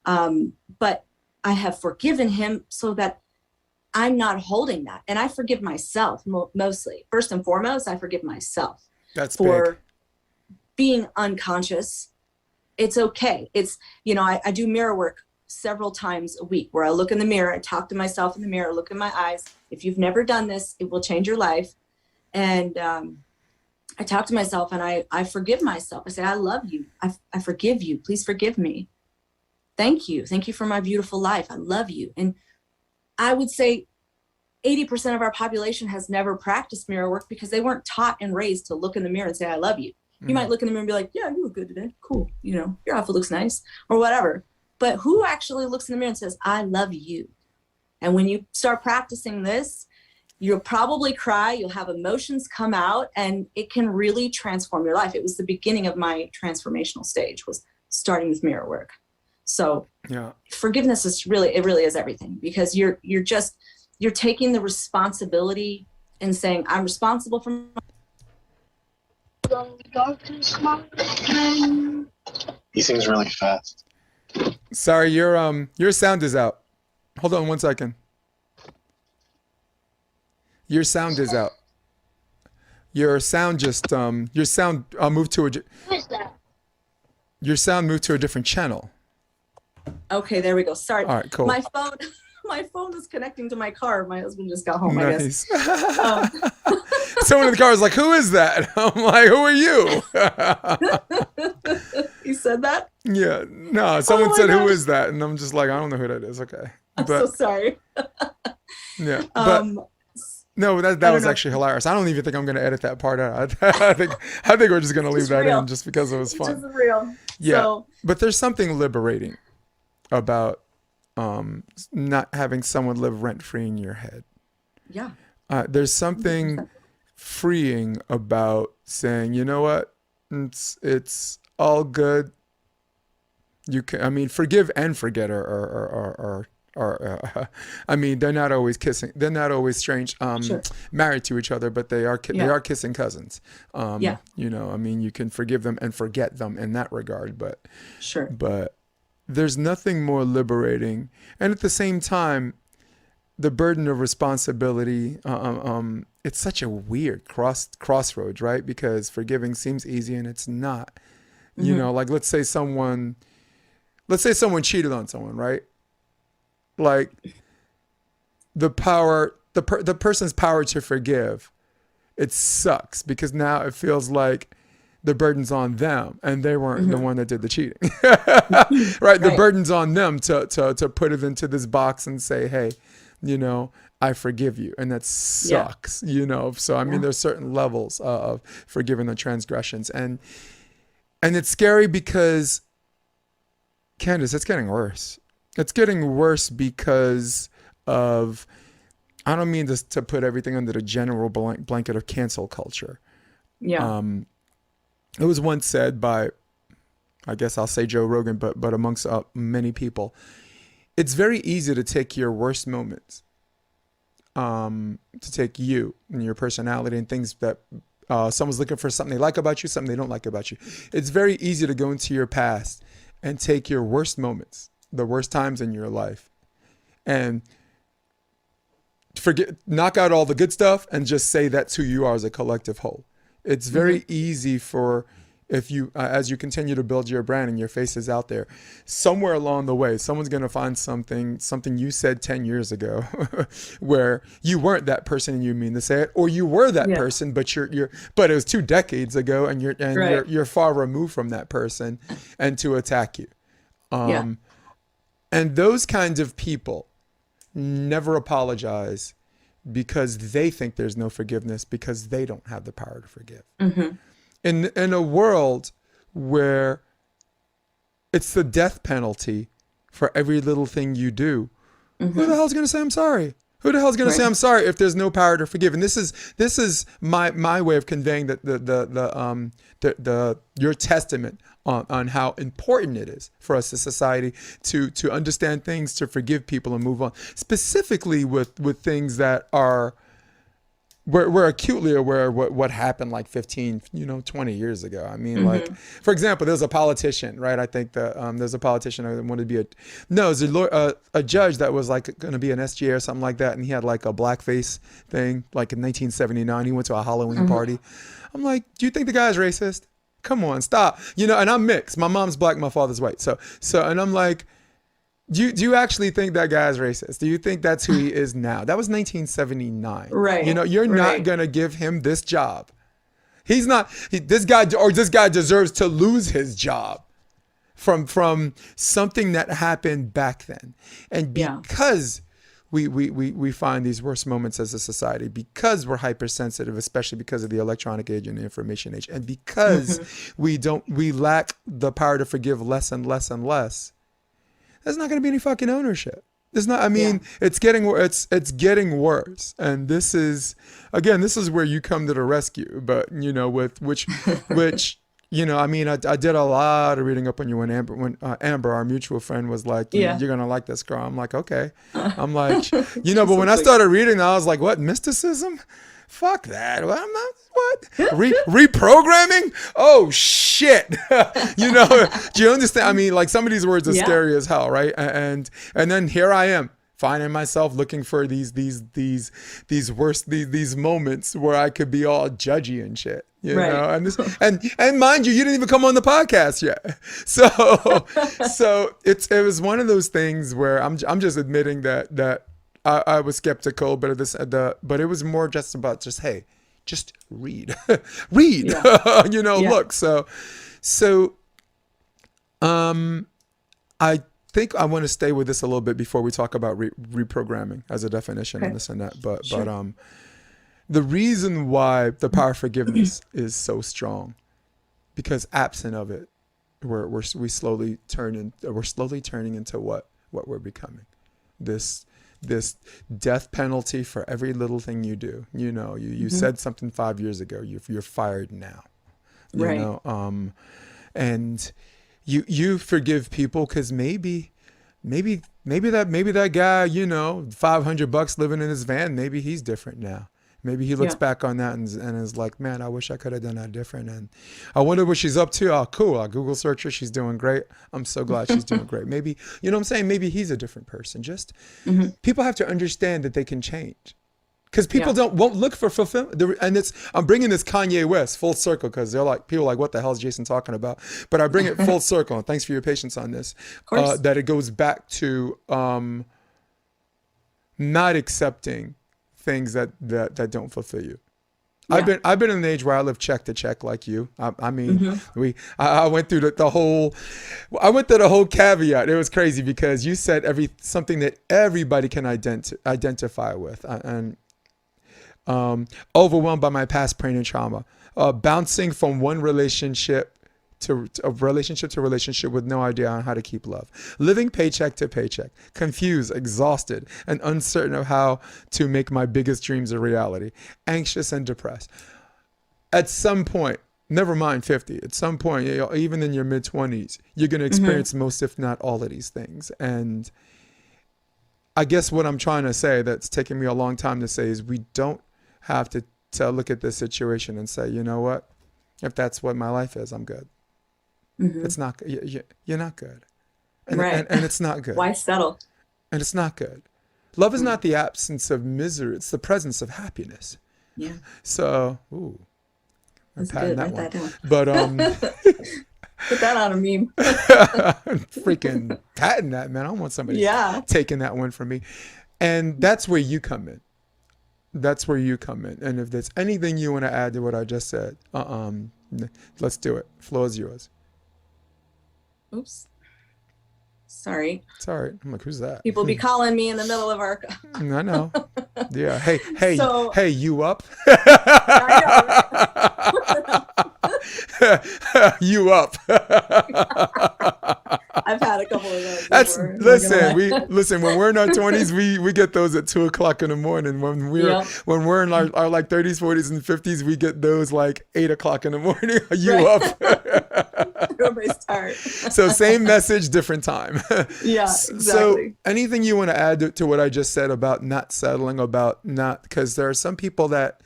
But I have forgiven him so that I'm not holding that. And I forgive myself mostly. First and foremost, I forgive myself.
That's
for
big.
Being unconscious. It's okay. It's, you know, I do mirror work several times a week where I look in the mirror, I talk to myself in the mirror, look in my eyes. If you've never done this, it will change your life. And I talk to myself and I forgive myself. I say, I love you. I forgive you. Please forgive me. Thank you. Thank you for my beautiful life. I love you. And I would say 80% of our population has never practiced mirror work because they weren't taught and raised to look in the mirror and say, I love you. You might look in the mirror and be like, yeah, you look good today. Cool. You know, your outfit looks nice or whatever. But who actually looks in the mirror and says, I love you? And when you start practicing this, you'll probably cry, you'll have emotions come out, and it can really transform your life. It was the beginning of my transformational stage, was starting with mirror work. So forgiveness is really is everything, because you're taking the responsibility and saying, I'm responsible for
He sings really fast.
Sorry, your sound is out. Hold on 1 second. Your sound is out. Your sound just moved to a.
What is that?
Your sound moved to a different channel.
Okay, there we go. Sorry.
All right, cool.
My phone is connecting to my car. My husband just got home,
Nice.
I guess.
Someone in the car is like, "Who is that?" I'm like, "Who are you?"
He said that?
Yeah. No, someone
my
said, "Who
gosh.
is that?" And I'm just like, "I don't know who that is." Okay.
I'm so sorry.
Yeah. But no, that was
know.
actually hilarious. I don't even think I'm going to edit that part out. I think we're just going to leave
It's
that
real.
in just because it was
It's
fun.
just real.
Yeah.
So,
But there's something liberating about not having someone live rent free in your head.
yeah.
There's something freeing about saying, you know what, it's all good. You can, I mean, forgive and forget are I mean, they're not always kissing. They're not always strange,
Sure.
married to each other, but they are kissing cousins. You know, I mean, you can forgive them and forget them in that regard, but
Sure.
but there's nothing more liberating. And at the same time, the burden of responsibility, it's such a weird crossroads, right? Because forgiving seems easy and it's not. You know, like let's say someone cheated on someone, right? Like the person's power to forgive, it sucks because now it feels like the burden's on them and they weren't the one that did the cheating. Right? The burden's on them to put it into this box and say, hey, you know, I forgive you. And that sucks, you know? So, I mean, there's certain levels of forgiving the transgressions. And it's scary because, Candace, it's getting worse. It's getting worse because of, I don't mean this to put everything under the general blanket of cancel culture.
Yeah.
It was once said by, I guess I'll say Joe Rogan, but amongst many people, it's very easy to take your worst moments, to take you and your personality and things that someone's looking for something they like about you, something they don't like about you. It's very easy to go into your past and take your worst moments, the worst times in your life, and knock out all the good stuff and just say that's who you are as a collective whole. It's very easy for, if you, as you continue to build your brand and your face is out there, somewhere along the way, someone's going to find something you said 10 years ago where you weren't that person and you mean to say it, or you were that person, but but it was 2 decades ago and you're far removed from that person, and to attack you. And those kinds of people never apologize because they think there's no forgiveness because they don't have the power to forgive. In a world where it's the death penalty for every little thing you do, who the hell's going to say I'm sorry? Who the hell's going to say I'm sorry if there's no power to forgive? And this is my way of conveying that your testament on how important it is for us as society to understand things, to forgive people and move on, specifically with things that are, we're acutely aware of what happened like 15, 20 years ago. I mean, like, for example, there's a politician, right? I think that there's a politician that wanted to be a judge that was like going to be an SGA or something like that. And he had like a blackface thing, like in 1979, he went to a Halloween party. I'm like, do you think the guy's racist? Come on, stop. And I'm mixed. My mom's black, my father's white. So, and I'm like, do you actually think that guy's racist? Do you think that's who he is now? That was 1979. Right. You're not going to give him this job. He's not, this guy deserves to lose his job from something that happened back then. And because we find these worst moments as a society, because we're hypersensitive, especially because of the electronic age and the information age, and because we lack the power to forgive less and less and less, there's not going to be any fucking ownership. There's not, I mean, it's getting worse. And this is where you come to the rescue. But, with which, I mean, I did a lot of reading up on you when Amber, our mutual friend, was like, you're going to like this girl. I'm like, okay. I'm like, but when I started reading, I was like, what, mysticism? Fuck that. What? Reprogramming? Oh, shit. Do you understand? I mean, like, some of these words are scary as hell, right? And then here I am, finding myself looking for these moments where I could be all judgy and shit. You know, and mind you didn't even come on the podcast yet. So it was one of those things where I'm just admitting that I was skeptical, but it was more just about hey, just read, look. So I think I want to stay with this a little bit before we talk about reprogramming as a definition and this and that. But the reason why the power of forgiveness is so strong, because absent of it, we're slowly turning into what we're becoming. This death penalty for every little thing you do. You said something 5 years ago, you're fired now. And you forgive people because maybe that guy, $500 living in his van, maybe he's different now. Maybe he looks back on that and is like, man, I wish I could have done that different. And I wonder what she's up to. Oh, cool. I'll Google search her. She's doing great. I'm so glad she's doing great. Maybe, you know what I'm saying? Maybe he's a different person. Just people have to understand that they can change. Because people won't look for fulfillment. And I'm bringing this Kanye West full circle because they're like, people are like, what the hell is Jason talking about? But I bring it full circle. And thanks for your patience on this.
Of course.
That it goes back to not accepting things that don't fulfill you. Yeah. I've been in an age where I live check to check like you. I mean, I went through the whole caveat. It was crazy because you said something that everybody can identify with, and overwhelmed by my past pain and trauma, bouncing from one relationship to relationship with no idea on how to keep love, living paycheck to paycheck, confused, exhausted, and uncertain of how to make my biggest dreams a reality, anxious and depressed. At some point, never mind 50, at some point, even in your mid-20s, you're going to experience most, if not all of these things. And I guess what I'm trying to say, that's taken me a long time to say, is we don't have to look at this situation and say, you know what, if that's what my life is, I'm good. It's not. You're not good, and it's not good.
Why settle?
And it's not good. Love is not the absence of misery; it's the presence of happiness.
Yeah.
So, I'm patting that one. But
put that on a meme.
Freaking patting that, man! I don't want somebody taking that one from me. And that's where you come in. That's where you come in. And if there's anything you want to add to what I just said, let's do it. Floor is yours.
Oops. Sorry.
It's all right. I'm like, who's that?
People be calling me in the middle of our...
I know. Yeah. Hey, you up? You up?
I've had a couple of those.
Listen, when we're in our 20s, we get those at 2:00 in the morning. When we're in our like 30s, 40s, and 50s, we get those like 8:00 in the morning. Are you up?
Everybody's tired.
So same message, different time.
Yeah, exactly.
So anything you want to add to what I just said about not settling, because there are some people that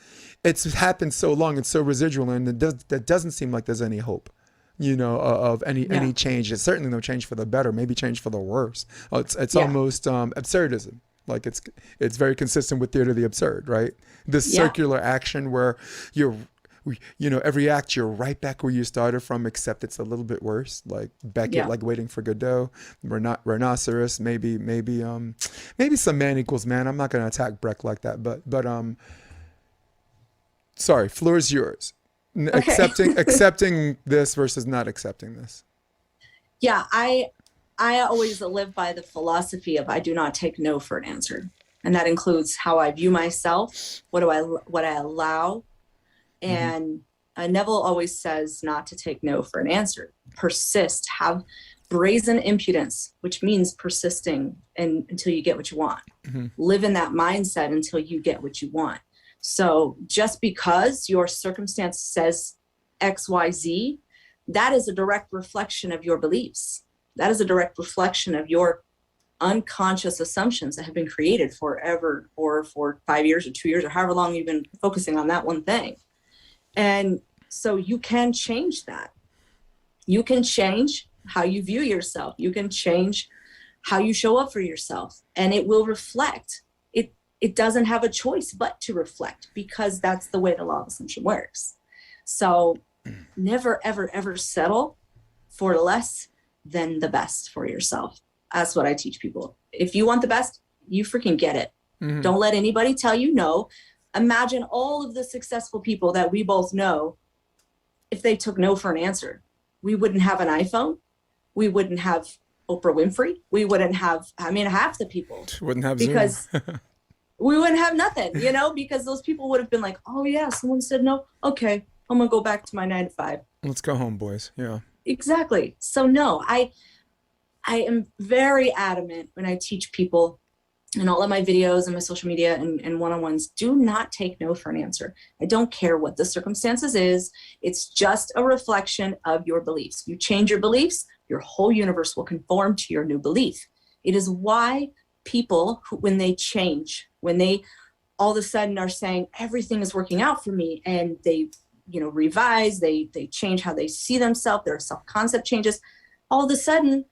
it's happened so long and so residual, and that doesn't seem like there's any hope, of any change. It's certainly no change for the better, maybe change for the worse. It's almost absurdism. Like it's very consistent with theater of the absurd, right? This circular action where every act you're right back where you started from, except it's a little bit worse. Like Beckett, like Waiting for Godot, Rhinoceros, maybe some man equals man. I'm not going to attack Breck like that, but sorry, floor is yours. Okay. Accepting this versus not accepting this.
Yeah, I always live by the philosophy of I do not take no for an answer, and that includes how I view myself, what I allow. And Neville always says not to take no for an answer. Persist, have brazen impudence, which means persisting until you get what you want. Live in that mindset until you get what you want. So just because your circumstance says X, Y, Z, that is a direct reflection of your beliefs. That is a direct reflection of your unconscious assumptions that have been created forever, or for 5 years or 2 years or however long you've been focusing on that one thing. And so you can change that. You can change how you view yourself. You can change how you show up for yourself, and it will reflect. It doesn't have a choice but to reflect, because that's the way the law of assumption works. So never, ever, ever settle for less than the best for yourself. That's what I teach people. If you want the best, you freaking get it. Don't let anybody tell you no. Imagine all of the successful people that we both know, if they took no for an answer. We wouldn't have an iPhone. We wouldn't have Oprah Winfrey. We wouldn't have, half the people.
Wouldn't have
because
Zoom.
We wouldn't have nothing, because those people would have been like, oh yeah, someone said no. Okay, I'm going to go back to my 9 to 5.
Let's go home, boys. Yeah.
Exactly. So no, I am very adamant when I teach people in all of my videos and my social media and one-on-ones, do not take no for an answer. I don't care what the circumstances is. It's just a reflection of your beliefs. You change your beliefs, your whole universe will conform to your new belief. It is why people who, when they change, when they all of a sudden are saying everything is working out for me, and they, revise, they change how they see themselves, their self-concept changes. All of a sudden,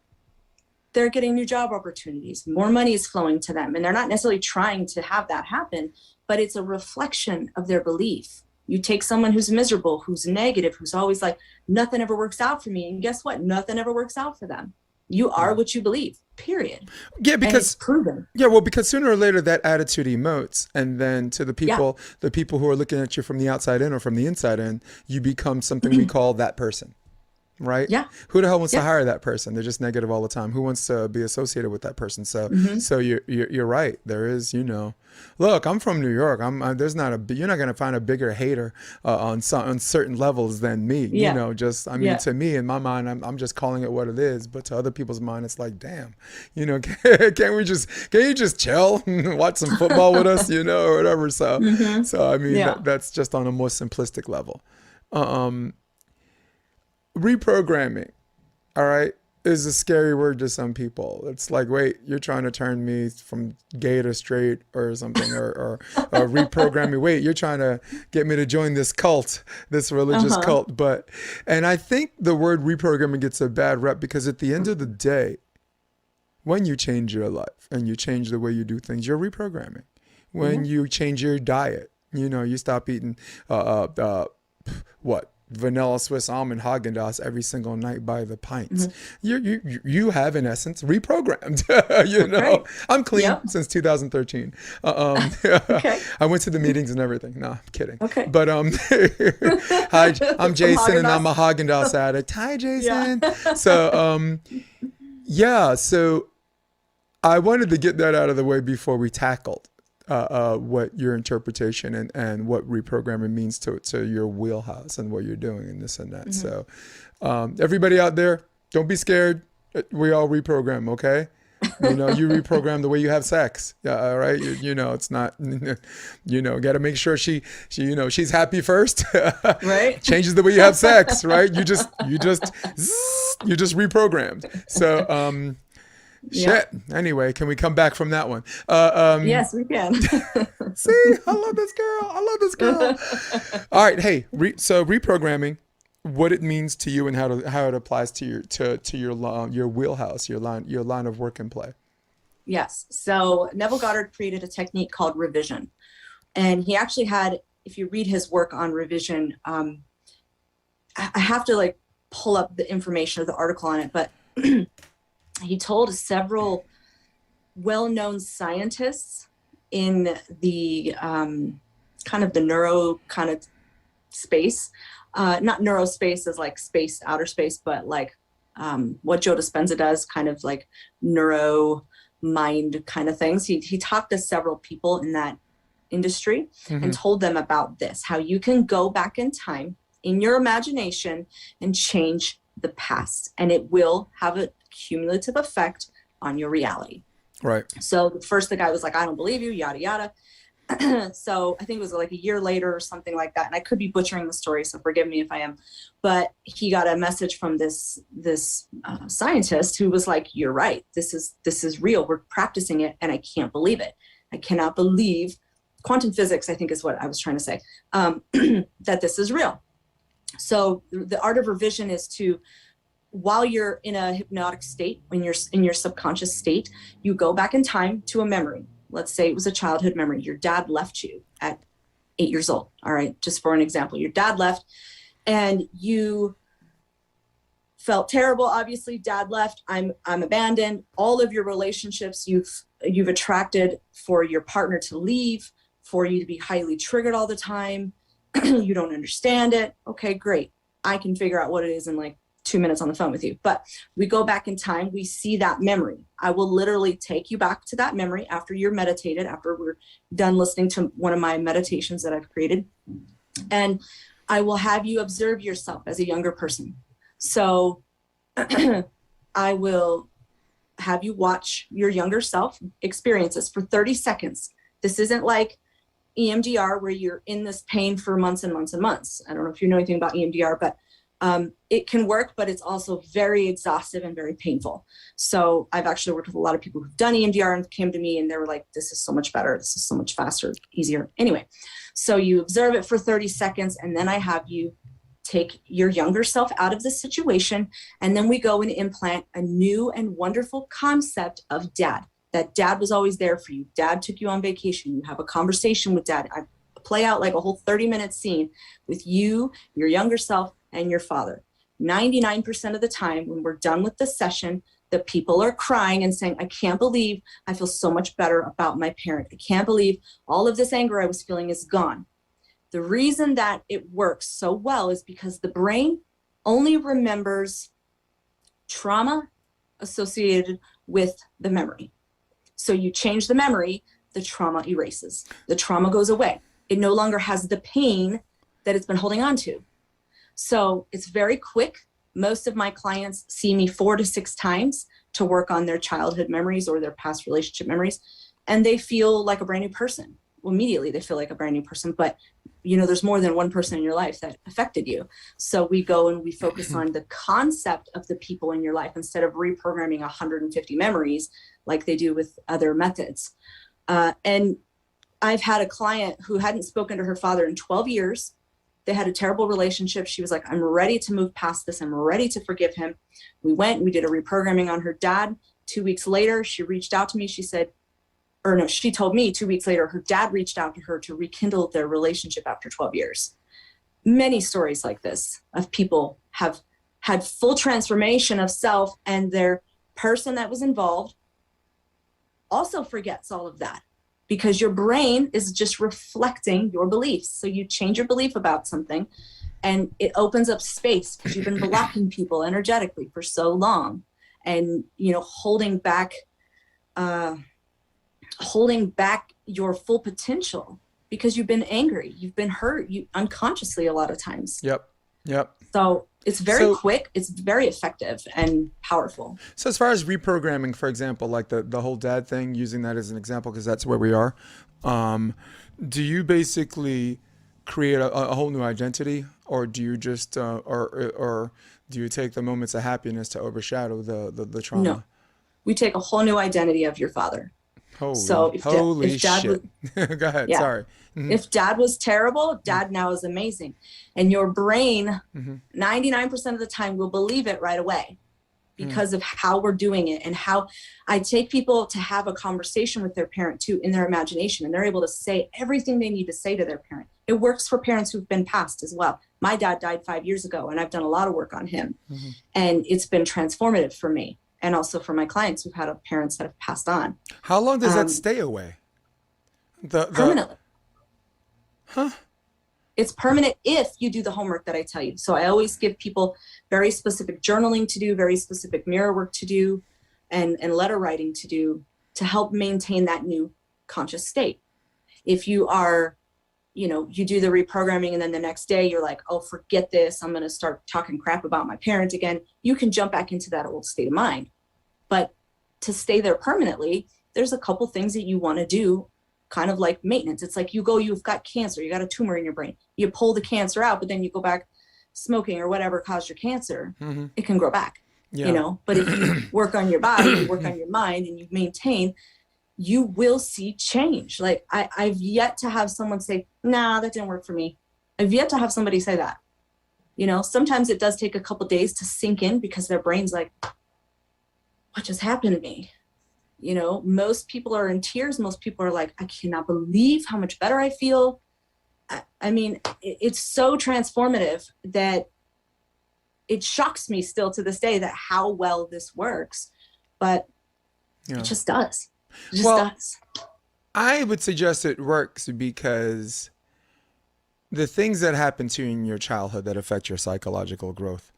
they're getting new job opportunities, more money is flowing to them, and they're not necessarily trying to have that happen, but it's a reflection of their belief. You take someone who's miserable, who's negative, who's always like, nothing ever works out for me, and guess what? Nothing ever works out for them. You are what you believe, period.
Yeah, because
and it's proven.
Yeah, well, because sooner or later that attitude emotes, and then to the people who are looking at you from the outside in or from the inside in, you become something we call that person, right?
Yeah.
Who the hell wants to hire that person? They're just negative all the time. Who wants to be associated with that person? So, so you're right. There is, look, I'm from New York. You're not going to find a bigger hater on certain levels than me.
Yeah.
To me, in my mind, I'm just calling it what it is. But to other people's mind, it's like, damn, can you just chill and watch some football with us, or whatever. So, that's just on a more simplistic level. Reprogramming, all right, is a scary word to some people. It's like, wait, you're trying to turn me from gay to straight or something, or reprogram me. Wait, you're trying to get me to join this cult, this religious cult. And I think the word reprogramming gets a bad rep because at the end of the day, when you change your life and you change the way you do things, you're reprogramming. When you change your diet, you stop eating vanilla Swiss almond Haagen-Dazs every single night by the pints. You have in essence reprogrammed.
Right.
I'm clean since 2013. I went to the meetings and everything. No, I'm kidding.
Okay.
But hi, I'm Jason and I'm a Haagen-Dazs addict. Hi, Jason. So so I wanted to get that out of the way before we tackled what your interpretation and what reprogramming means to your wheelhouse and what you're doing and this and that. So everybody out there, don't be scared. We all reprogram, okay? You reprogram the way you have sex. All right. It's not, got to make sure she's happy first.
Right.
Changes the way you have sex, right? You just reprogrammed. So, shit. Anyway, can we come back from that one?
Yes, we can.
See, I love this girl. All right. Hey, so reprogramming, what it means to you and how it applies to your wheelhouse, your line of work and play.
Yes. So Neville Goddard created a technique called revision. And he actually had, if you read his work on revision, I have to pull up the information of the article on it, but he told several well-known scientists in the kind of the neuro kind of space, not neurospace as like space, outer space, but what Joe Dispenza does, kind of like neuro mind kind of things. He talked to several people in that industry and told them about this, how you can go back in time in your imagination and change the past, and it will have a cumulative effect on your reality.
Right.
So first the guy was like, I don't believe you, yada, yada. So I think it was like a year later or something like that. And I could be butchering the story, so forgive me if I am. But he got a message from this scientist who was like, you're right. This is real. We're practicing it. And I can't believe it. I cannot believe quantum physics, I think is what I was trying to say, that this is real. So the art of revision is to, while you're in a hypnotic state, when you're in your subconscious state, you go back in time to a memory. Let's say it was a childhood memory. Your dad left you at 8 years old. All right. Just for an example, your dad left and you felt terrible. Obviously dad left. I'm abandoned. All of your relationships you've attracted for your partner to leave, for you to be highly triggered all the time. You don't understand it. Okay, great. I can figure out what it is in like 2 minutes on the phone with you. But we go back in time, we see that memory. I will literally take you back to that memory after you're meditated, after we're done listening to one of my meditations that I've created. And I will have you observe yourself as a younger person. So I will have you watch your younger self experience this for 30 seconds. This isn't like EMDR where you're in this pain for months and months and months. I don't know if you know anything about EMDR, but It can work, but it's also very exhaustive and very painful. So I've actually worked with a lot of people who've done EMDR and came to me and they were like, this is so much better. This is so much faster, easier. Anyway, so you observe it for 30 seconds and then I have you take your younger self out of the situation. And then we go and implant a new and wonderful concept of dad, that dad was always there for you. Dad took you on vacation. You have a conversation with dad. I play out like a whole 30-minute scene with you, your younger self, and your father. 99% of the time when we're done with the session, the people are crying and saying, I can't believe I feel so much better about my parent. I can't believe all of this anger I was feeling is gone. The reason that it works so well is because the brain only remembers trauma associated with the memory. So you change the memory, the trauma erases. The trauma goes away. It no longer has the pain that it's been holding on to. So it's very quick. Most of my clients see me 4 to 6 times to work on their childhood memories or their past relationship memories. And they feel like a brand new person. Well, immediately they feel like a brand new person, but there's more than one person in your life that affected you. So we go and we focus on the concept of the people in your life instead of reprogramming 150 memories like they do with other methods. And I've had a client who hadn't spoken to her father in 12 years. They had a terrible relationship. She was like, I'm ready to move past this. I'm ready to forgive him. We went and we did a reprogramming on her dad. 2 weeks later, she reached out to me. She said, or no, she told me 2 weeks later, her dad reached out to her to rekindle their relationship after 12 years. Many stories like this of people have had full transformation of self, and their person that was involved also forgets all of that because your brain is just reflecting your beliefs. So you change your belief about something and it opens up space because you've been blocking people energetically for so long and, holding back your full potential because you've been angry, you've been hurt, you unconsciously a lot of times.
Yep.
So it's very quick, it's very effective and powerful.
So as far as reprogramming, for example, like the whole dad thing, using that as an example, because that's where we are, do you basically create a whole new identity, or do you just, or do you take the moments of happiness to overshadow the trauma?
No, we take a whole new identity of your father.
Holy dad shit. Go ahead. Yeah. Sorry. Mm-hmm.
If dad was terrible, dad now is amazing. And your brain, 99% of the time, will believe it right away because of how we're doing it and how I take people to have a conversation with their parent too in their imagination. And they're able to say everything they need to say to their parent. It works for parents who've been passed as well. My dad died 5 years ago and I've done a lot of work on him. And it's been transformative for me. And also for my clients who've had parents that have passed on.
How long does that stay away?
Permanently. Huh? It's permanent if you do the homework that I tell you. So I always give people very specific journaling to do, very specific mirror work to do, and letter writing to do to help maintain that new conscious state. If you are, you do the reprogramming and then the next day you're like, oh, forget this. I'm going to start talking crap about my parent again. You can jump back into that old state of mind. But to stay there permanently, there's a couple things that you want to do, kind of like maintenance. It's like you've got cancer, you got a tumor in your brain. You pull the cancer out, but then you go back smoking or whatever caused your cancer. It can grow back, But if you work on your body, you work on your mind, and you maintain, you will see change. Like I've yet to have someone say, nah, that didn't work for me. I've yet to have somebody say that. Sometimes it does take a couple days to sink in because their brain's like, what just happened to me? Most people are in tears. Most people are like, I cannot believe how much better I feel. I mean, it's so transformative that it shocks me still to this day that how well this works, but it just does. It just does.
I would suggest it works because the things that happen to you in your childhood that affect your psychological growth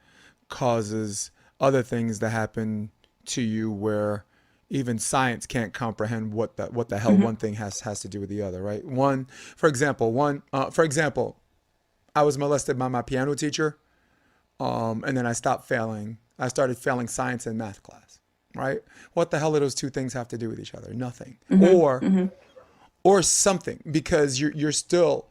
causes other things that happen to you where even science can't comprehend what the hell one thing has to do with the other, right? For example, I was molested by my piano teacher, and then I stopped failing. I started failing science and math class, right? What the hell do those two things have to do with each other? Nothing. Or something, because you're still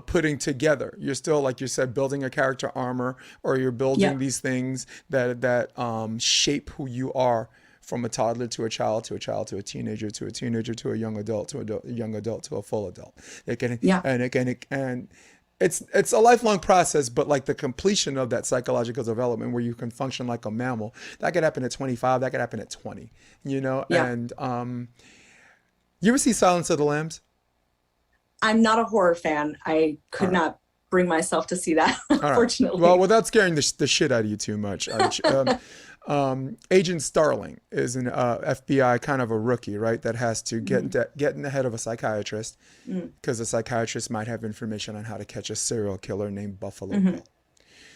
putting together. You're still, like you said, building a character armor, or you're building these things that shape who you are, from a toddler to a child to a child to a teenager to a teenager to a young adult to a young adult to a full adult. And it's a lifelong process, but like the completion of that psychological development where you can function like a mammal, that could happen at 25, that could happen at 20, you know? And you ever see Silence of the Lambs?
I'm not a horror fan. I could not bring myself to see that, unfortunately.
Well, without scaring the shit out of you too much, Agent Starling is an FBI kind of a rookie, right? That has to get in the head of a psychiatrist because the psychiatrist might have information on how to catch a serial killer named Buffalo Bill.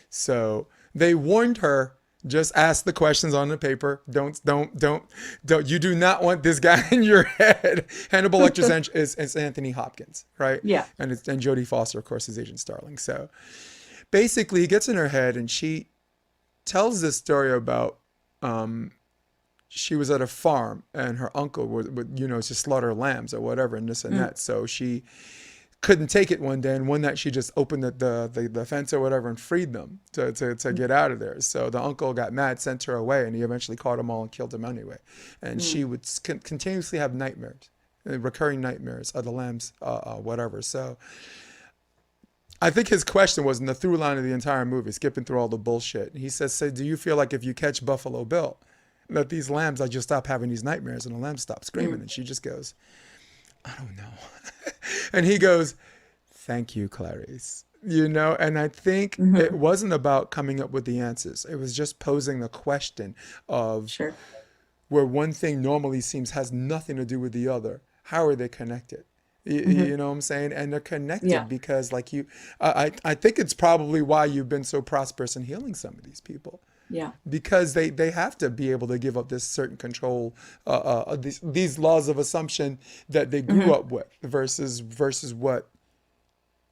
So they warned her, just ask the questions on the paper. Don't. You do not want this guy in your head. Hannibal Lecter's is Anthony Hopkins, right? Yeah. And Jodie Foster, of course, is Agent Starling. So basically, he gets in her head, and she tells this story about she was at a farm and her uncle would just slaughter lambs or whatever and this and that. So she couldn't take it one day, and one night she just opened the fence or whatever and freed them to get out of there. So the uncle got mad, sent her away, and he eventually caught them all and killed them anyway. And she would continuously have nightmares, recurring nightmares of the lambs, whatever. So I think his question was in the through line of the entire movie, skipping through all the bullshit. He says, do you feel like if you catch Buffalo Bill, that these lambs, like, just stop having these nightmares and the lambs stop screaming? And she just goes, I don't know. And he goes, thank you, Clarice. And I think it wasn't about coming up with the answers. It was just posing the question of where one thing normally has nothing to do with the other. How are they connected? You know what I'm saying? And they're connected because, like, I think it's probably why you've been so prosperous in healing some of these people. Yeah. Because they have to be able to give up this certain control, these laws of assumption that they grew up with versus what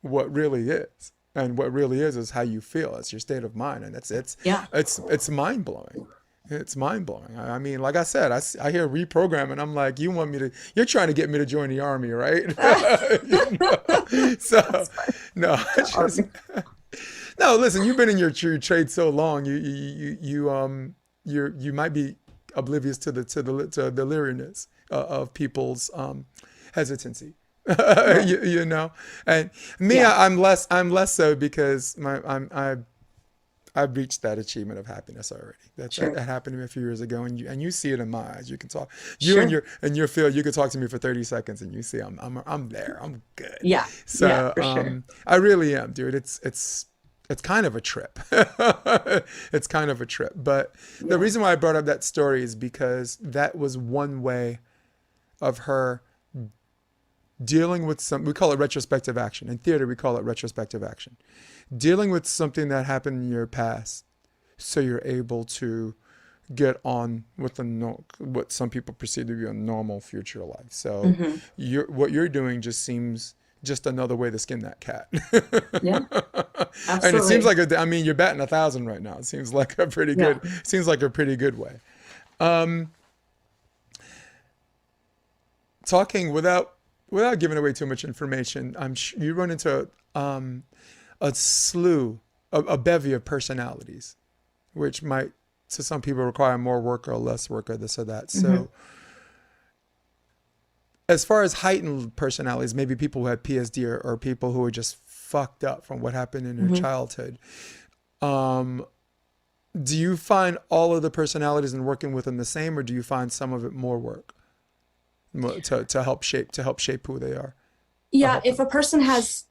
really is. And what really is how you feel. It's your state of mind. And it's mind blowing. It's mind blowing. I mean, like I said, I hear reprogramming. I'm like, you're trying to get me to join the army, right? So, no, no, listen, you've been in your trade so long, you might be oblivious to the leeriness of people's hesitancy. And me, I'm less so because I've reached that achievement of happiness already. That happened to me a few years ago, and you see it in my eyes. You can talk, in your field. You can talk to me for 30 seconds, and you see I'm there. I'm good. Yeah. So for sure. I really am, dude. It's kind of a trip. It's kind of a trip. But the reason why I brought up that story is because that was one way of her dealing with we call it retrospective action. In theater, we call it retrospective action. Dealing with something that happened in your past so you're able to get on with what some people perceive to be a normal future life. So what you're doing just seems just another way to skin that cat. Yeah, absolutely. And it seems like you're batting 1,000 right now. It seems like a pretty good. Seems like a pretty good way. Talking without giving away too much information, you run into a slew, a bevy of personalities, which might, to some people, require more work or less work or this or that. So as far as heightened personalities, maybe people who had PSD or people who were just fucked up from what happened in their childhood, do you find all of the personalities and working with them the same, or do you find some of it more work to help shape who they are? Yeah,
if a person has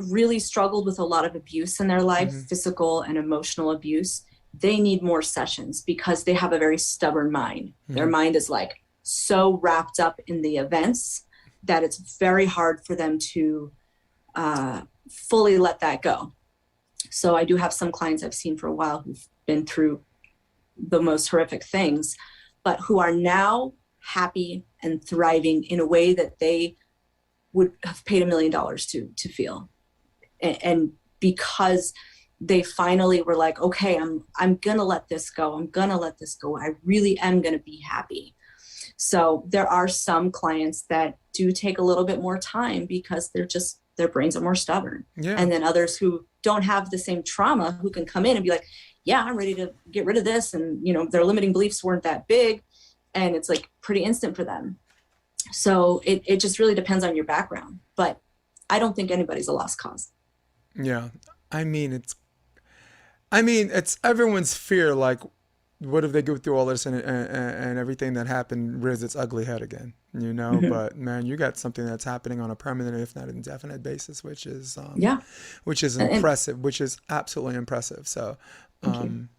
really struggled with a lot of abuse in their life, physical and emotional abuse, they need more sessions because they have a very stubborn mind. Their mind is like so wrapped up in the events that it's very hard for them to fully let that go. So I do have some clients I've seen for a while who've been through the most horrific things, but who are now happy and thriving in a way that they would have paid $1 million to feel. And because they finally were like, okay, I'm gonna let this go. I'm gonna let this go. I really am gonna be happy. So there are some clients that do take a little bit more time because they're their brains are more stubborn.
Yeah.
And then others who don't have the same trauma, who can come in and be like, yeah, I'm ready to get rid of this. And, you know, their limiting beliefs weren't that big. And it's like pretty instant for them. So it just really depends on your background. But I don't think anybody's a lost cause.
Yeah. I mean, it's everyone's fear. Like, what if they go through all this and everything that happened rears its ugly head again, you know?
Mm-hmm.
But man, you got something that's happening on a permanent, if not indefinite basis, which is impressive, which is absolutely impressive. So,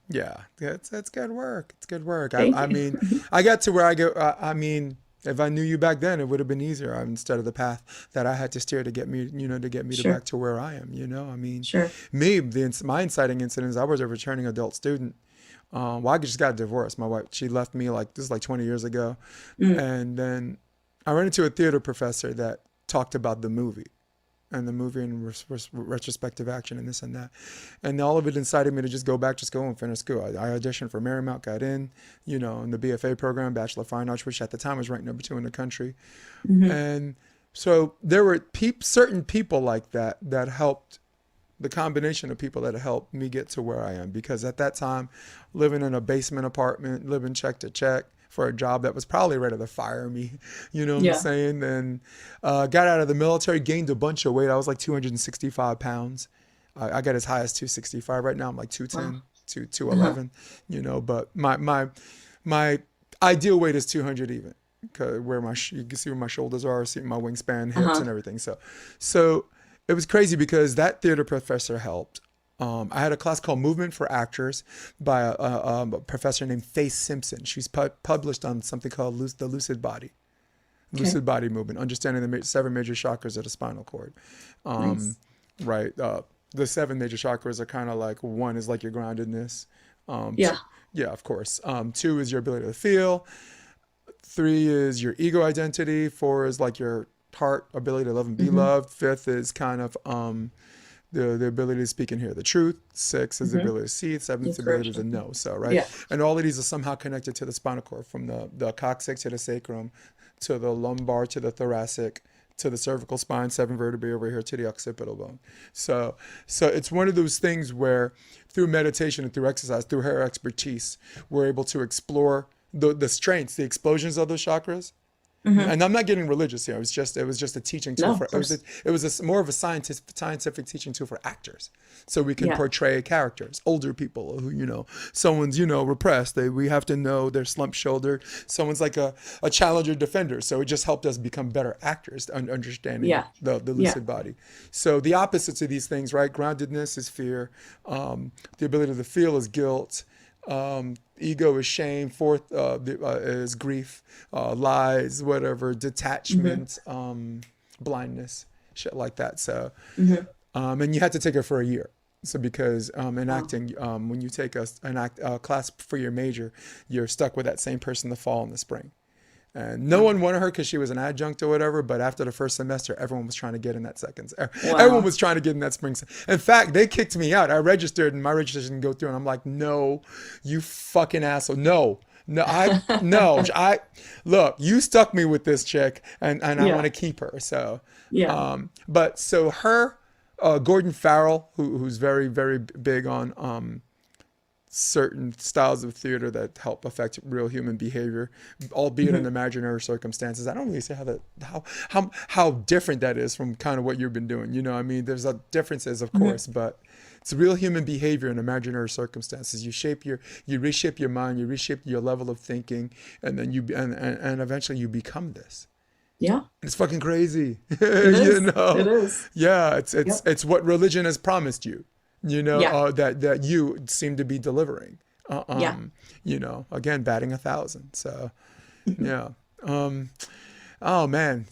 yeah, it's good work. It's good work. I mean, I got to where I go. I mean, if I knew you back then, it would have been easier instead of the path that I had to steer to get me, to back to where I am, you know? I mean, my inciting incident is I was a returning adult student. Well, I just got divorced. My wife, she left me this is like 20 years ago. And then I ran into a theater professor that talked about the movie and retrospective action and this and that. And all of it incited me to just go and finish school. I auditioned for Marymount, got in, in the BFA program, Bachelor of Fine Arts, which at the time was ranked number 2 in the country. And so there were certain people like that helped. The combination of people that helped me get to where I am, because at that time, living in a basement apartment, living check to check for a job that was probably ready to fire me, you know what I'm saying? And got out of the military, gained a bunch of weight. I was like 265 pounds. I got as high as 265. Right now I'm like 210, 211, but my ideal weight is 200 even, where you can see where my shoulders are, see my wingspan, hips and everything. So it was crazy because that theater professor helped. I had a class called Movement for Actors by a professor named Faith Simpson. She's published on something called the Lucid Body. Lucid Body Movement, understanding the 7 major chakras of the spinal cord.
Nice.
Right. The 7 major chakras are kind of like, 1 is like your groundedness. Yeah, of course. 2 is your ability to feel. 3 is your ego identity. 4 is like your heart, ability to love and be loved. 5th is kind of the ability to speak and hear the truth. 6 is the ability to see. 7th is the ability to know. So and all of these are somehow connected to the spinal cord, from the coccyx to the sacrum, to the lumbar, to the thoracic, to the cervical spine, 7 vertebrae over here, to the occipital bone. So it's one of those things where through meditation and through exercise, through her expertise, we're able to explore the strengths, the explosions of those chakras. And I'm not getting religious here. It was just a teaching tool it was more of a scientific teaching tool for actors, so we can portray characters, older people who someone's repressed. We have to know they're slump shouldered. Someone's like a challenger defender. So it just helped us become better actors, understanding the lucid body. So the opposites of these things, right? Groundedness is fear. The ability to feel is guilt. Ego is shame. 4th is grief, lies, whatever, detachment, blindness, shit like that. So, and you had to take it for a year. So because in acting, when you take a class for your major, you're stuck with that same person the fall and the spring. And no one wanted her because she was an adjunct or whatever. But after the first semester, everyone was trying to get in that second. Everyone was trying to get in that spring. In fact, they kicked me out. I registered and my registration didn't go through. And I'm like, no, you fucking asshole. No, look, you stuck me with this chick and I want to keep her. So, but so her, Gordon Farrell, who's very, very big on, certain styles of theater that help affect real human behavior, albeit in imaginary circumstances. I don't really see how different that is from kind of what you've been doing. I mean, there's differences, of course, but it's real human behavior in imaginary circumstances. You reshape your mind, you reshape your level of thinking, and then and eventually you become this.
Yeah.
It's fucking crazy.
It is. It is.
Yeah, it's what religion has promised you. That you seem to be delivering. Again, batting 1,000. So, yeah. Oh man.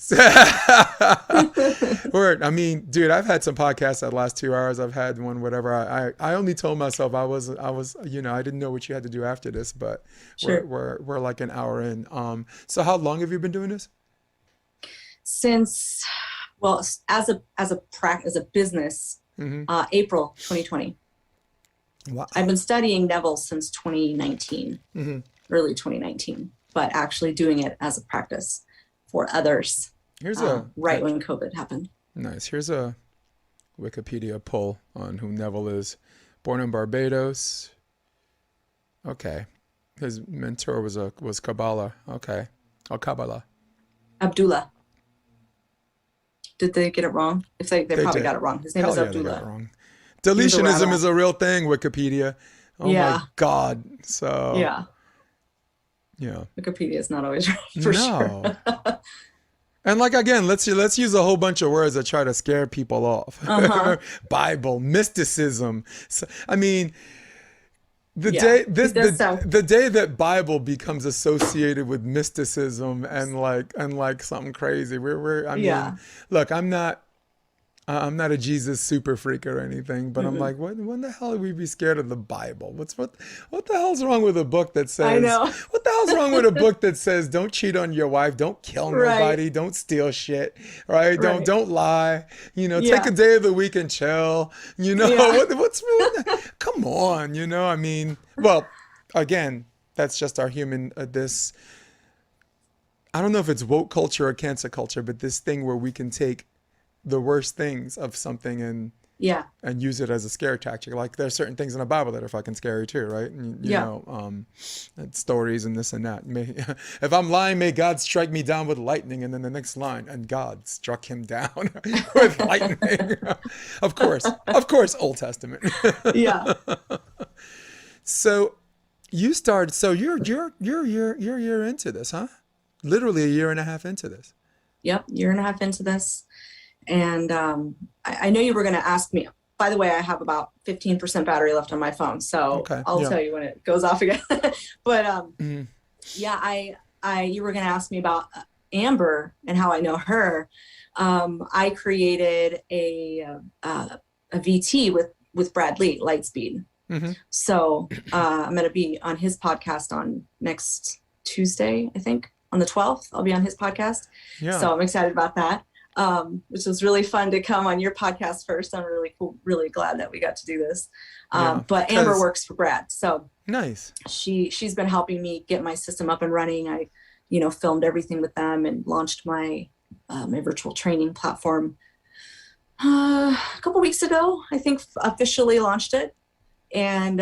Word. I mean, dude, I've had some podcasts that last 2 hours. I've had one, whatever. I only told myself I was, I didn't know what you had to do after this, but we're like an hour in. So how long have you been doing this?
Since, well, as a business, April 2020.
Wow.
I've been studying Neville since 2019, early 2019, but actually doing it as a practice for others. When COVID happened.
Nice. Here's a Wikipedia poll on who Neville is. Born in Barbados. Okay. His mentor was Kabbalah. Okay. Oh, Kabbalah.
Abdullah. Did they get it wrong? If they probably
did.
got it wrong. His name
Hell
is
yeah,
Abdullah.
they got it wrong. Deletionism is a real thing, Wikipedia. Oh my God. So
yeah. Wikipedia is not always right for sure.
And like, again, let's use a whole bunch of words that try to scare people off. Bible, mysticism. So, I mean, the day that Bible becomes associated with mysticism and like something crazy, I mean, look, I'm not a Jesus super freak or anything, but I'm like, when the hell would we be scared of the Bible? What the hell's wrong with a book that says,
I know.
What the hell's wrong with a book that says, don't cheat on your wife, don't kill nobody, don't steal shit, right? Don't lie, take a day of the week and chill, what's come on, I mean, well, again, that's just our human, I don't know if it's woke culture or cancer culture, but this thing where we can take the worst things of something and use it as a scare tactic. Like there's certain things in the Bible that are fucking scary too, right? And, you know, stories and this and that. If I'm lying, may God strike me down with lightning. And then the next line, and God struck him down with lightning. Of course, Old Testament.
Yeah.
So you started. So you're a year into this, huh? Literally a year and a half into this.
Yep, year and a half into this. And I know you were going to ask me, by the way, I have about 15% battery left on my phone. So I'll tell you when it goes off again. But you were going to ask me about Amber and how I know her. I created a VT with Brad Lee, Lightspeed. Mm-hmm. So I'm going to be on his podcast on next Tuesday, I think, on the 12th. I'll be on his podcast. Yeah. So I'm excited about that. Which was really fun to come on your podcast first. I'm really glad that we got to do this. But Amber works for Brad. So
nice.
She's been helping me get my system up and running. I, filmed everything with them and launched my virtual training platform a couple weeks ago. I think officially launched it. And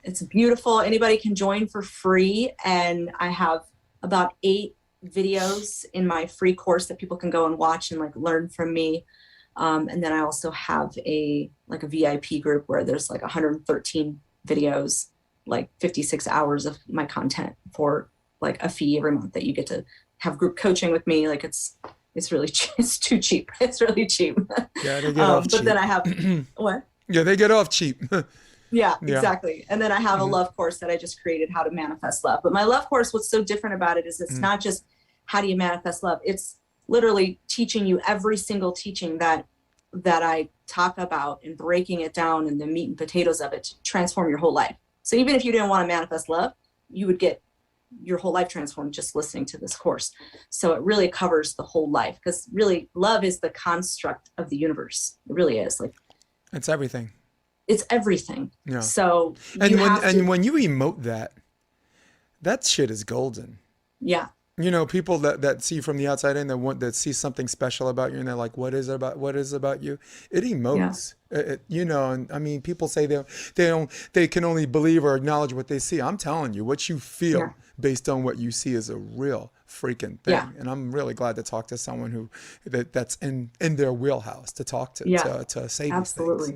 it's beautiful. Anybody can join for free. And I have about 8 videos in my free course that people can go and watch and learn from me. And then I also have a VIP group where there's 113 videos, 56 hours of my content for a fee every month that you get to have group coaching with me. It's really, it's too cheap. It's really cheap.
Yeah, they get off cheap.
But then I have, what?
Yeah, they get off cheap.
Yeah, exactly. And then I have a love course that I just created, how to manifest love. But my love course, what's so different about it is it's not just how do you manifest love. It's literally teaching you every single teaching that I talk about and breaking it down and the meat and potatoes of it to transform your whole life. So even if you didn't want to manifest love, you would get your whole life transformed just listening to this course. So it really covers the whole life because really love is the construct of the universe. It really is.
It's everything.
It's everything. Yeah. So
when you emote that shit is golden.
Yeah.
People that see from the outside in that see something special about you and they're like, what is it about you? It emotes. Yeah. And I mean, people say they can only believe or acknowledge what they see. I'm telling you, what you feel based on what you see is a real freaking thing. Yeah. And I'm really glad to talk to someone that's in their wheelhouse to talk to say these things.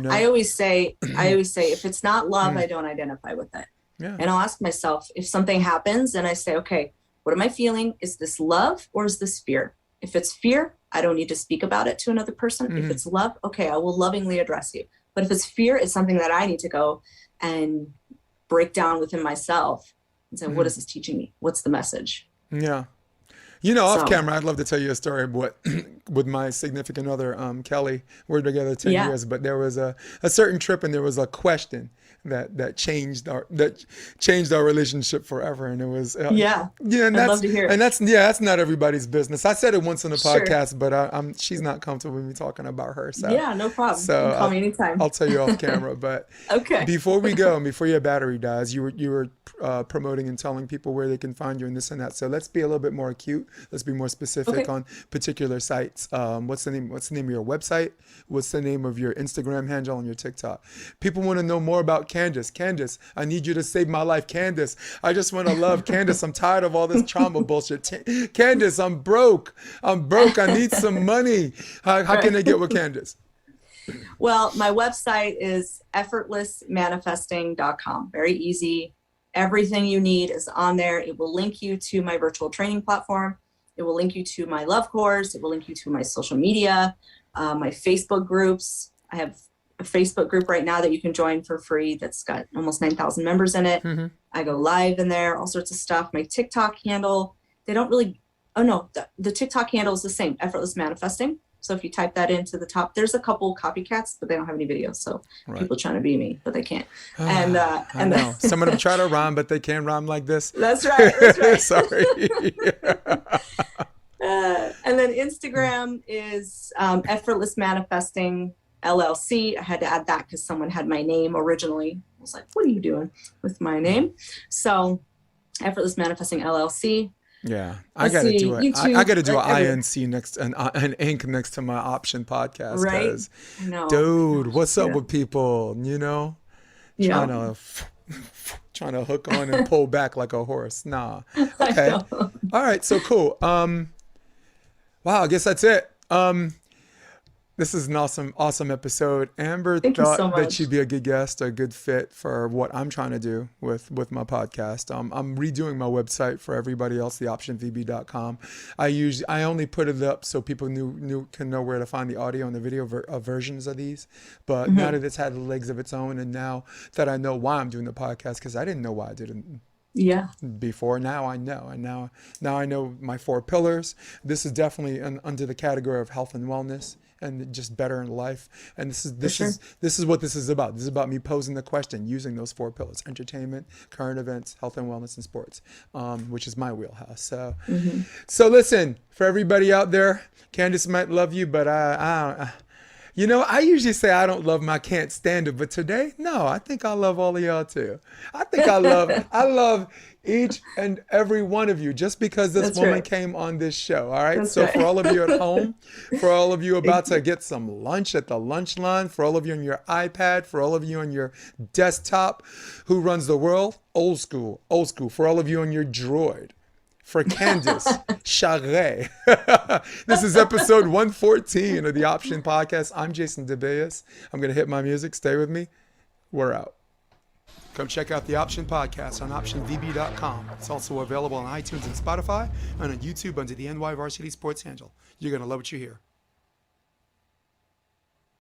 I always say if it's not love, I don't identify with it. Yeah. And I'll ask myself if something happens and I say, okay, what am I feeling? Is this love or is this fear? If it's fear, I don't need to speak about it to another person. Mm-hmm. If it's love, okay, I will lovingly address you. But if it's fear, it's something that I need to go and break down within myself and say, what is this teaching me? What's the message? Yeah. Off camera, I'd love to tell you a story of what with my significant other, Kelly. We're together 10 years, but there was a certain trip and there was a question that changed our relationship forever, and it was and
I'd love to hear it.
And that's not everybody's business. I said it once on the podcast, but she's not comfortable with me talking about her. So
no problem.
So
you can call me anytime.
I'll tell you off camera. But
okay.
Before we go and before your battery dies, you were promoting and telling people where they can find you and this and that. So let's be a little bit more acute. Let's be more specific on particular sites. what's the name of your website? What's the name of your Instagram handle and your TikTok? People want to know more about Candace. Candace, I need you to save my life. Candace, I just want to love. Candace, I'm tired of all this trauma bullshit. Candace, I'm broke. I need some money. How can I get with Candace?
Well, my website is effortlessmanifesting.com. Very easy. Everything you need is on there. It will link you to my virtual training platform. It will link you to my love course. It will link you to my social media, my Facebook groups. I have a Facebook group right now that you can join for free that's got almost 9,000 members in it. Mm-hmm. I go live in there, all sorts of stuff. My TikTok handle, they don't really, the TikTok handle is the same, Effortless Manifesting. So if you type that into the top, there's a couple copycats, but they don't have any videos. So people trying to be me, but they can't. And
I know. Some of them try to rhyme, but they can't rhyme like this.
That's right. That's right.
Sorry.
And then Instagram is Effortless Manifesting LLC. I had to add that because someone had my name originally. I was like, what are you doing with my name? So Effortless Manifesting LLC.
Yeah, I got to do it. I got to do an INC next and an ink next to my option podcast.
Right?
Dude, what's up with people? You know, trying to hook on and pull back like a horse. Nah. Okay. All right. So cool. Wow. I guess that's it. This is an awesome episode. Amber thought that she'd be a good guest, a good fit for what I'm trying to do with my podcast. I'm redoing my website for everybody else, theoptionvb.com. I only put it up so people can know where to find the audio and the video versions of these. But now that it's had legs of its own, and now that I know why I'm doing the podcast, because I didn't know why I did it.
Yeah.
Before, now I know, and now I know my 4 pillars. This is definitely under the category of health and wellness, and just better in life. And this is what this is about. This is about me posing the question using those 4 pillars: entertainment, current events, health and wellness, and sports, which is my wheelhouse. So, so listen, for everybody out there, Candace might love you, but I usually say I don't love them, I can't stand it. But today, no, I think I love all of y'all too. I think I love each and every one of you, just because this woman came on this show. All right. For all of you at home, for all of you about to get some lunch at the lunch line, for all of you on your iPad, for all of you on your desktop, who runs the world? Old school. For all of you on your droid. For Candace Charee. This is episode 114 of the Option Podcast. I'm Jason DeBeas. I'm going to hit my music. Stay with me. We're out. Come check out the Option Podcast on optionvb.com. It's also available on iTunes and Spotify, and on YouTube under the NY Varsity Sports handle. You're going to love what you hear.